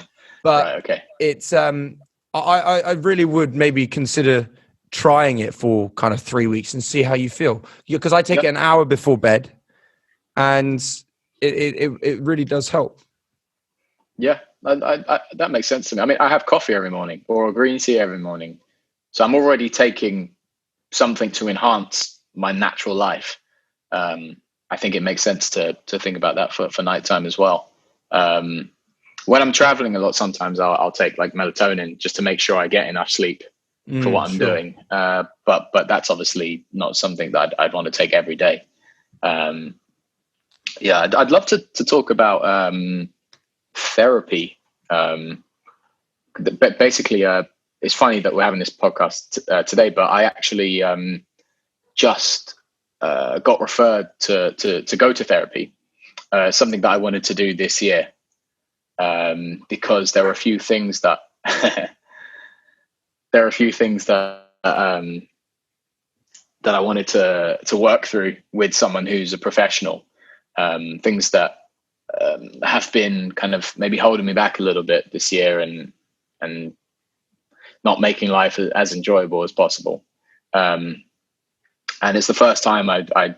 But it's I really would maybe consider trying it for kind of 3 weeks and see how you feel. Because I take it an hour before bed, and it really does help. Yeah, that makes sense to me. I mean, I have coffee every morning or a green tea every morning, so I'm already taking something to enhance my natural life. I think it makes sense to think about that for nighttime as well. When I'm traveling a lot, sometimes I'll take like melatonin just to make sure I get enough sleep for what I'm doing. But that's obviously not something that I'd want to take every day. I'd love to talk about therapy. Basically, it's funny that we're having this podcast today, but I actually just got referred to go to therapy, something that I wanted to do this year, because there are a few things that that I wanted to work through with someone who's a professional, things that have been kind of maybe holding me back a little bit this year and not making life as enjoyable as possible. And it's the first time I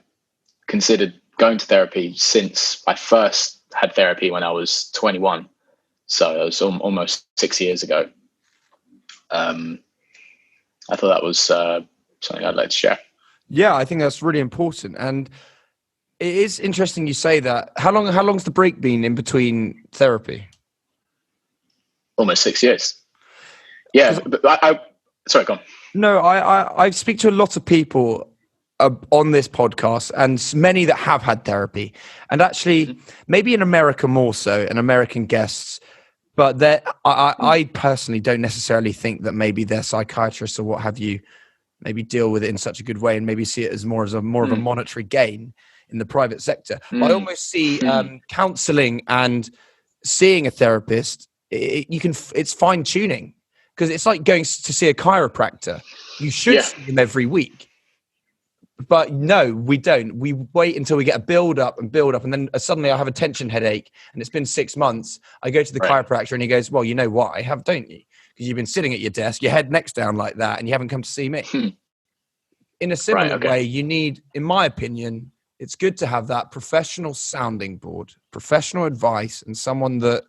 considered going to therapy since I first had therapy when I was 21. So it was almost 6 years ago. I thought that was something I'd like to share. Yeah, I think that's really important. And it is interesting you say that. How long's the break been in between therapy? Almost 6 years. Yeah, but sorry, go on. No, I speak to a lot of people on this podcast, and many that have had therapy, and actually maybe in America more so, and American guests. But I personally don't necessarily think that maybe their psychiatrists or what have you maybe deal with it in such a good way, and maybe see it as more of a monetary gain in the private sector. But I almost see counselling and seeing a therapist. It's fine tuning, because it's like going to see a chiropractor. You should see him every week. But no, we don't. We wait until we get a build up, and then suddenly I have a tension headache, and it's been 6 months. I go to the chiropractor, and he goes, "Well, you know what I have, don't you? Because you've been sitting at your desk, your head neck's down like that, and you haven't come to see me." In a similar way, you need, in my opinion, it's good to have that professional sounding board, professional advice, and someone that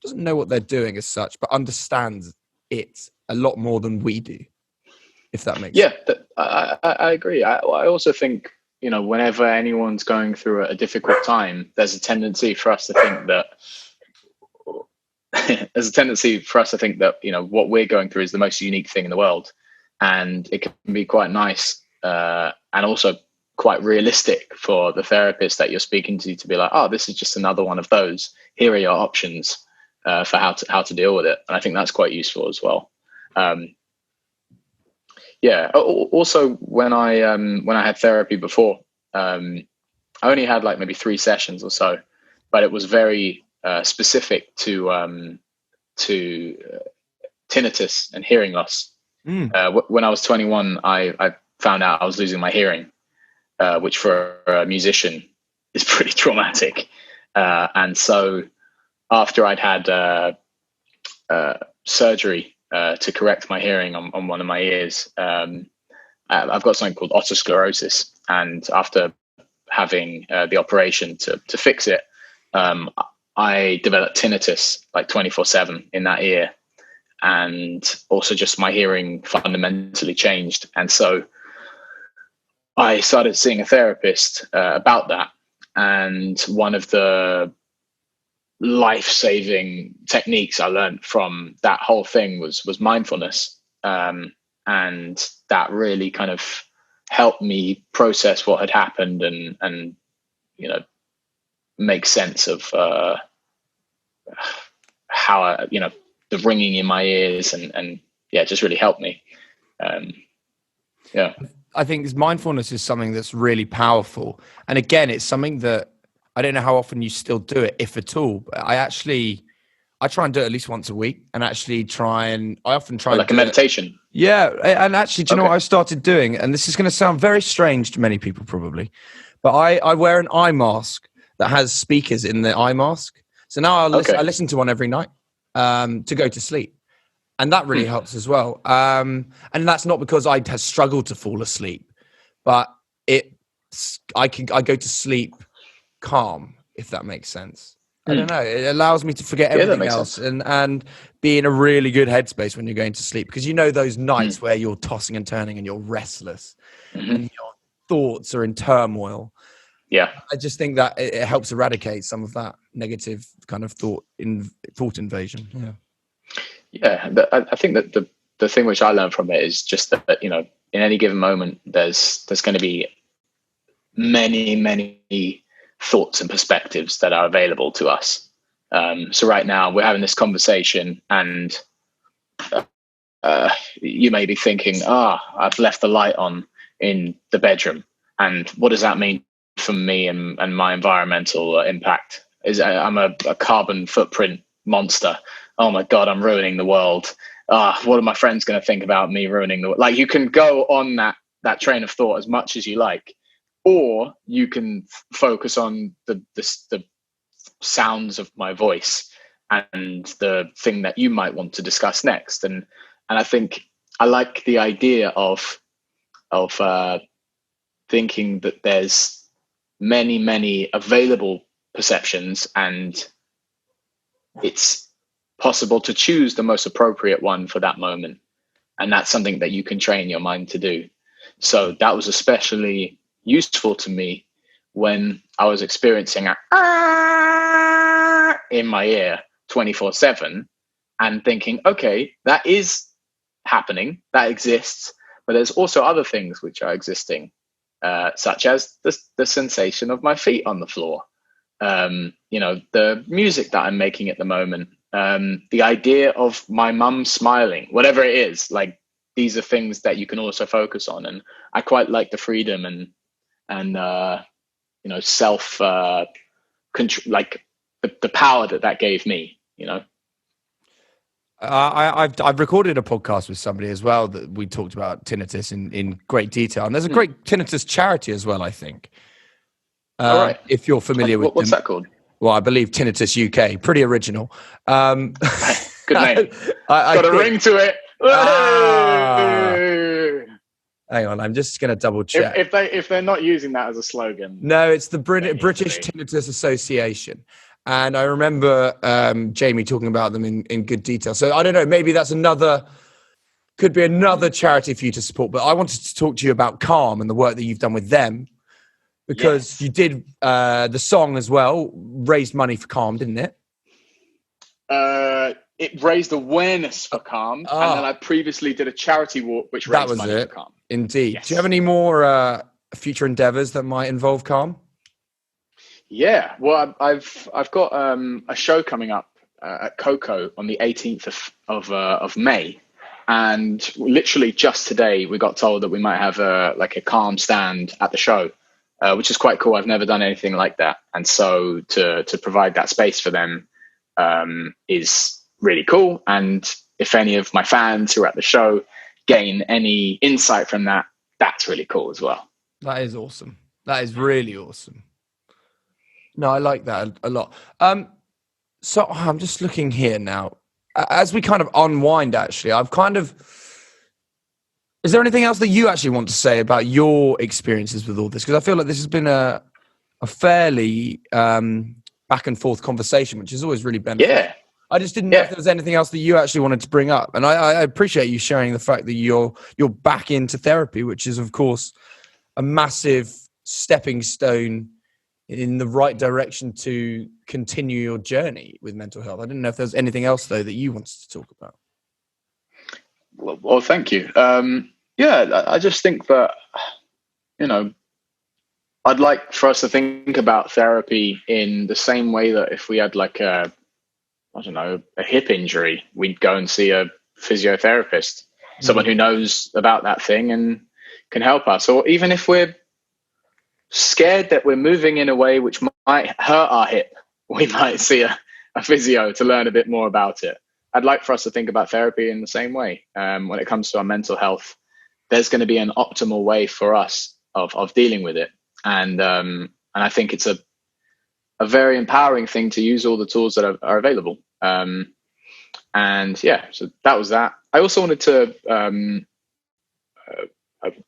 doesn't know what they're doing as such, but understands it a lot more than we do. If that makes sense. I agree. I also think, whenever anyone's going through a difficult time, there's a tendency for us to think that what we're going through is the most unique thing in the world, and it can be quite nice and also quite realistic for the therapist that you're speaking to be like, oh, this is just another one of those. Here are your options for how to deal with it, and I think that's quite useful as well. Also, when I had therapy before, I only had like maybe 3 sessions or so, but it was very specific to tinnitus and hearing loss. When I was 21, I found out I was losing my hearing, which for a musician is pretty traumatic. And so after I'd had surgery to correct my hearing on one of my ears, I've got something called otosclerosis, and after having the operation to fix it, I developed tinnitus like 24/7 in that ear, and also just my hearing fundamentally changed. And so I started seeing a therapist about that, and one of the life-saving techniques I learned from that whole thing was mindfulness, and that really kind of helped me process what had happened and make sense of how the ringing in my ears and just really helped me. I think mindfulness is something that's really powerful, and again, it's something that I don't know how often you still do it, if at all. But I try and do it at least once a week, and I often try like a meditation. Yeah, and actually, do you know what I started doing? And this is going to sound very strange to many people probably, but I wear an eye mask that has speakers in the eye mask. So now I listen to one every night to go to sleep, and that really helps as well. And that's not because I have struggled to fall asleep, but I go to sleep calm, if that makes sense. I don't know. It allows me to forget everything else and be in a really good headspace when you're going to sleep, because those nights where you're tossing and turning and you're restless and your thoughts are in turmoil. Yeah, I just think that it helps eradicate some of that negative kind of thought invasion. I think that the thing which I learned from it is just that in any given moment there's going to be many thoughts and perspectives that are available to us. So right now we're having this conversation, and you may be thinking, I've left the light on in the bedroom, and what does that mean for me and my environmental impact? I'm a carbon footprint monster. Oh my God, I'm ruining the world. What are my friends going to think about me ruining the world? Like, you can go on that train of thought as much as you like, or you can focus on the sounds of my voice and the thing that you might want to discuss next. And I think I like the idea of thinking that there's many available perceptions, and it's possible to choose the most appropriate one for that moment. And that's something that you can train your mind to do. So that was especially useful to me when I was experiencing a in my ear 24/7 and thinking, okay, that is happening, that exists, but there's also other things which are existing, such as the sensation of my feet on the floor, the music that I'm making at the moment, the idea of my mum smiling, whatever it is. Like, these are things that you can also focus on, and I quite like the freedom and self control, like the power that gave me. I've recorded a podcast with somebody as well that we talked about tinnitus in great detail, and there's a great tinnitus charity as well, I think. All right. If you're familiar with what's that called? Well, I believe Tinnitus UK, pretty original. Good name. Got a ring to it. Hang on, I'm just going to double check. If they're not using that as a slogan. No, it's the British Tinnitus Association. And I remember Jamie talking about them in good detail. So I don't know, maybe that's could be another charity for you to support. But I wanted to talk to you about Calm and the work that you've done with them. Because you did the song as well, raised money for Calm, didn't it? It raised awareness for Calm. And then I previously did a charity walk which raised money for Calm. Indeed. Yes. Do you have any more future endeavours that might involve Calm? Yeah, well, I've got a show coming up at Coco on the 18th of May, and literally just today we got told that we might have a Calm stand at the show, which is quite cool. I've never done anything like that, and so to provide that space for them is really cool. And if any of my fans who are at the show gain any insight from that, that's really cool as well. That is awesome. That is really awesome. No, I like that a lot. So I'm just looking here now. As we kind of unwind, actually, is there anything else that you actually want to say about your experiences with all this? Because I feel like this has been a fairly back and forth conversation, which is always really beneficial. Yeah. I just didn't know if there was anything else that you actually wanted to bring up. And I appreciate you sharing the fact that you're back into therapy, which is, of course, a massive stepping stone in the right direction to continue your journey with mental health. I didn't know if there's anything else, though, that you wanted to talk about. Well, thank you. I just think that, I'd like for us to think about therapy in the same way that if we had a hip injury, we'd go and see a physiotherapist, someone who knows about that thing and can help us. Or even if we're scared that we're moving in a way which might hurt our hip, we might see a physio to learn a bit more about it. I'd like for us to think about therapy in the same way. When it comes to our mental health, there's going to be an optimal way for us of dealing with it. And I think it's a very empowering thing to use all the tools that are available. So that was that. I also wanted to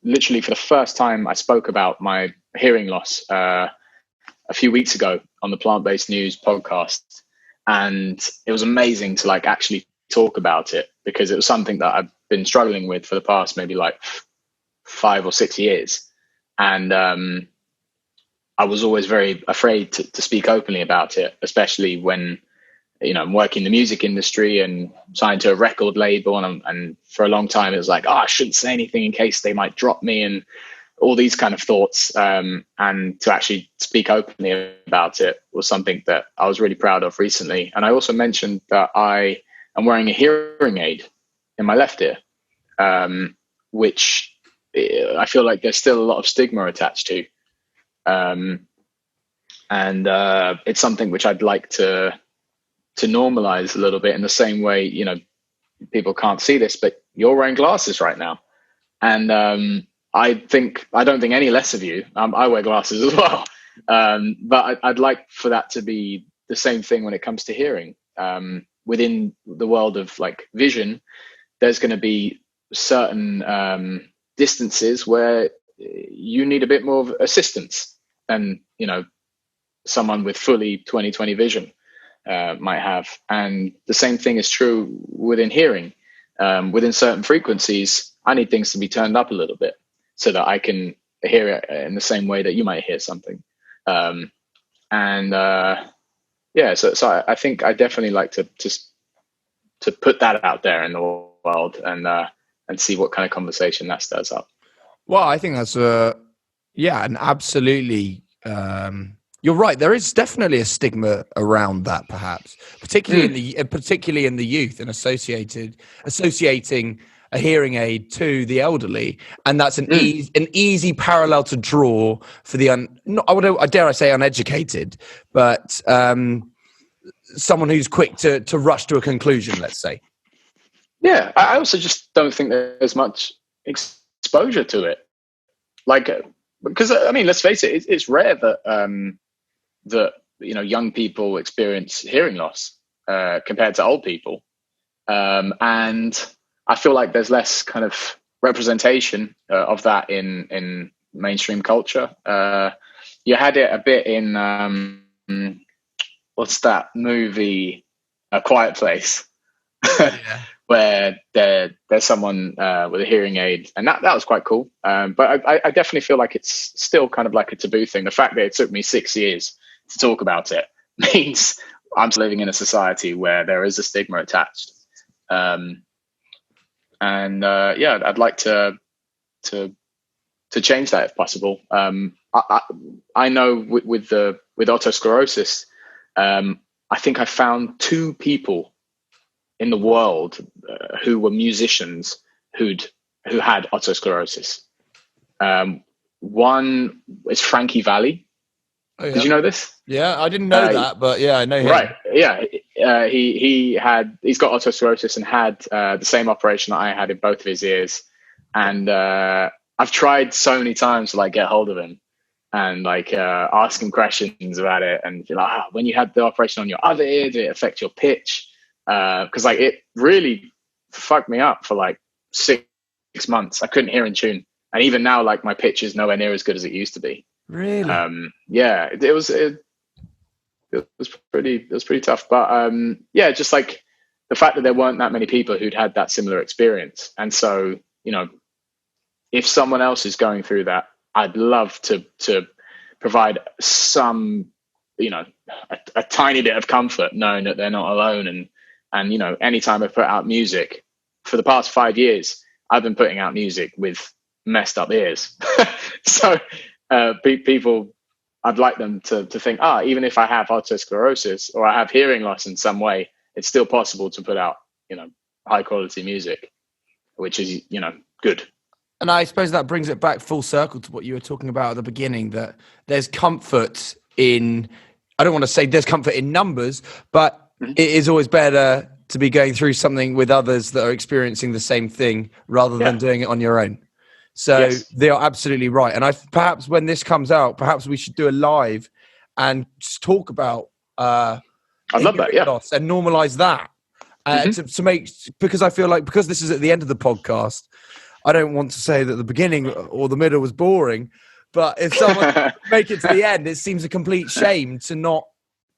literally for the first time, I spoke about my hearing loss a few weeks ago on the Plant-Based News podcast, and it was amazing to actually talk about it, because it was something that I've been struggling with for the past maybe 5 or 6 years, and I was always very afraid to speak openly about it, especially when I'm working in the music industry and signed to a record label. And for a long time, it was I shouldn't say anything in case they might drop me, and all these kind of thoughts. And to actually speak openly about it was something that I was really proud of recently. And I also mentioned that I am wearing a hearing aid in my left ear, which I feel like there's still a lot of stigma attached to. It's something which I'd like to normalize a little bit, in the same way, people can't see this, but you're wearing glasses right now. And I don't think any less of you. I wear glasses as well. But I'd like for that to be the same thing when it comes to hearing. Within the world of vision, there's going to be certain distances where you need a bit more of assistance. than, someone with fully 20/20 vision might have. And the same thing is true within hearing. Within certain frequencies, I need things to be turned up a little bit so that I can hear it in the same way that you might hear something. So I think I definitely like to put that out there in the world and see what kind of conversation that stirs up. Well, I think that's an absolutely. You're right. There is definitely a stigma around that, perhaps, particularly in the youth, and associating a hearing aid to the elderly, and that's an easy parallel to draw for the uneducated, but someone who's quick to rush to a conclusion, let's say. Yeah, I also just don't think there's much exposure to it, because let's face it, it's rare that young people experience hearing loss compared to old people, and I feel like there's less kind of representation of that in mainstream culture. You had it a bit in what's that movie, A Quiet Place, where there's someone with a hearing aid, and that was quite cool. But I definitely feel like it's still kind of like a taboo thing. The fact that it took me 6 years to talk about it means I'm living in a society where there is a stigma attached. I'd like to change that if possible. I know with otosclerosis, I think I found 2 people in the world who were musicians who had otosclerosis. One is Frankie Valli. Oh, yeah. Did you know this? Yeah, I didn't know that, but yeah, I know him. Right, yeah. He's got otosclerosis and had the same operation that I had in both of his ears. And I've tried so many times to get hold of him and ask him questions about it. And when you had the operation on your other ear, did it affect your pitch? Because it really fucked me up for 6 months. I couldn't hear in tune, and even now, my pitch is nowhere near as good as it used to be. Really? It was pretty tough. But just the fact that there weren't that many people who'd had that similar experience, and so if someone else is going through that, I'd love to provide some a tiny bit of comfort, knowing that they're not alone. And anytime I put out music for the past 5 years, I've been putting out music with messed up ears. So people, I'd like them to think, even if I have otosclerosis or I have hearing loss in some way, it's still possible to put out, high quality music, which is, good. And I suppose that brings it back full circle to what you were talking about at the beginning, that there's comfort in, I don't want to say there's comfort in numbers, but it is always better to be going through something with others that are experiencing the same thing rather than doing it on your own. So yes. They are absolutely right. And perhaps when this comes out, perhaps we should do a live and just talk about I'd love that, loss and normalize that to make, because I feel like, because this is at the end of the podcast, I don't want to say that the beginning or the middle was boring, but if someone make it to the end, it seems a complete shame to not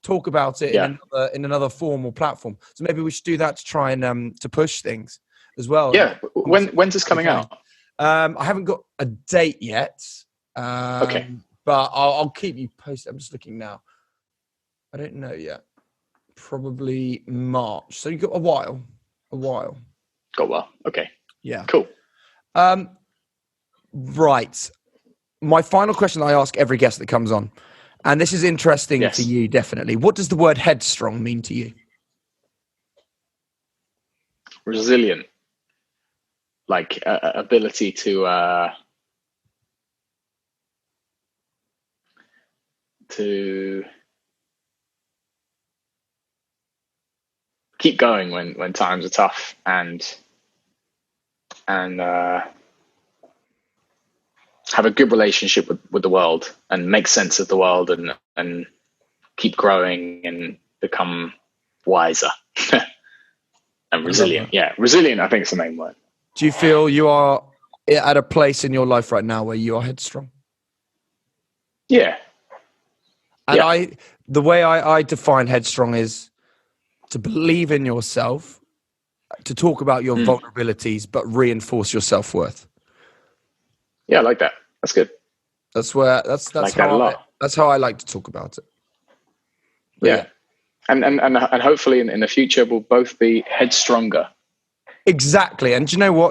talk about it in another form or platform. So maybe we should do that to try and to push things as well. Yeah. When's this coming out? I haven't got a date yet. Okay. But I'll keep you posted. I'm just looking now. I don't know yet. Probably March. So you've got a while. Got a while. Okay. Yeah. Cool. Right. My final question I ask every guest that comes on, and this is interesting to you, definitely. What does the word headstrong mean to you? Resilient. Ability to keep going when times are tough and have a good relationship with the world and make sense of the world and keep growing and become wiser and resilient. Yeah, resilient, I think, is the main word. Do you feel you are at a place in your life right now where you are headstrong? Yeah, And the way I define headstrong is to believe in yourself, to talk about your vulnerabilities, but reinforce your self-worth. Yeah, I like that. That's good. That's like that's how I like to talk about it. But yeah. And hopefully in the future we'll both be headstronger. Exactly. And do you know what?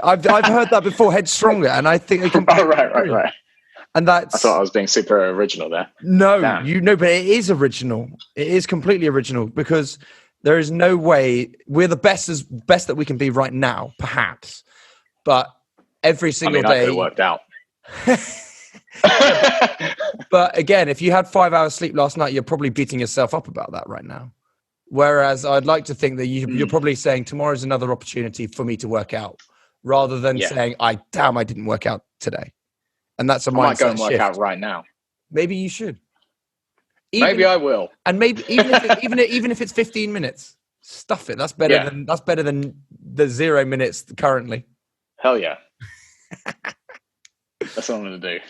I've heard that before, headstronger, and I think they completely right. And I thought I was being super original there. No, Damn. but it is original. It is completely original, because there is no way we're the best that we can be right now, perhaps. But every single day, I could have worked out. But again, if you had 5 hours sleep last night, you're probably beating yourself up about that right now. Whereas I'd like to think that you're probably saying tomorrow's another opportunity for me to work out, rather than saying, I didn't work out today. And that's a mindset shift. I might go and work out right now. Maybe you should. Maybe I will. And maybe even if it's 15 minutes, stuff it. That's better than the 0 minutes currently. Hell yeah. That's what I'm going to do.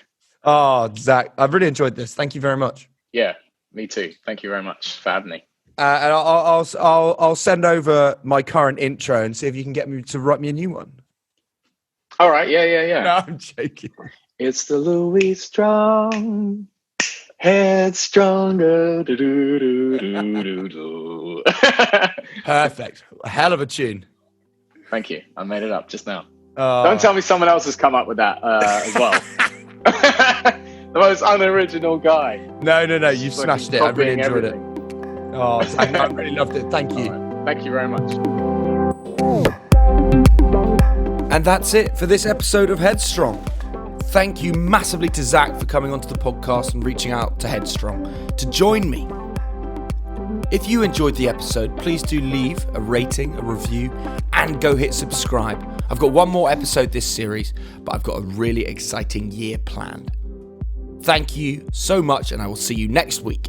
Oh, Zach, I've really enjoyed this. Thank you very much. Yeah, me too. Thank you very much for having me. And I'll send over my current intro and see if you can get me to write me a new one. All right. Yeah. No, I'm joking. It's the Louis Strong Headstrong. Perfect. A hell of a tune. Thank you. I made it up just now. Don't tell me someone else has come up with that as well. The most unoriginal guy. No. You smashed it. I really enjoyed it. Oh, I really loved it. Thank you. Right. Thank you very much. And that's it for this episode of Headstrong. Thank you massively to Zach for coming onto the podcast and reaching out to Headstrong to join me. If you enjoyed the episode, please do leave a rating, a review, and go hit subscribe. I've got one more episode this series, but I've got a really exciting year planned. Thank you so much, and I will see you next week.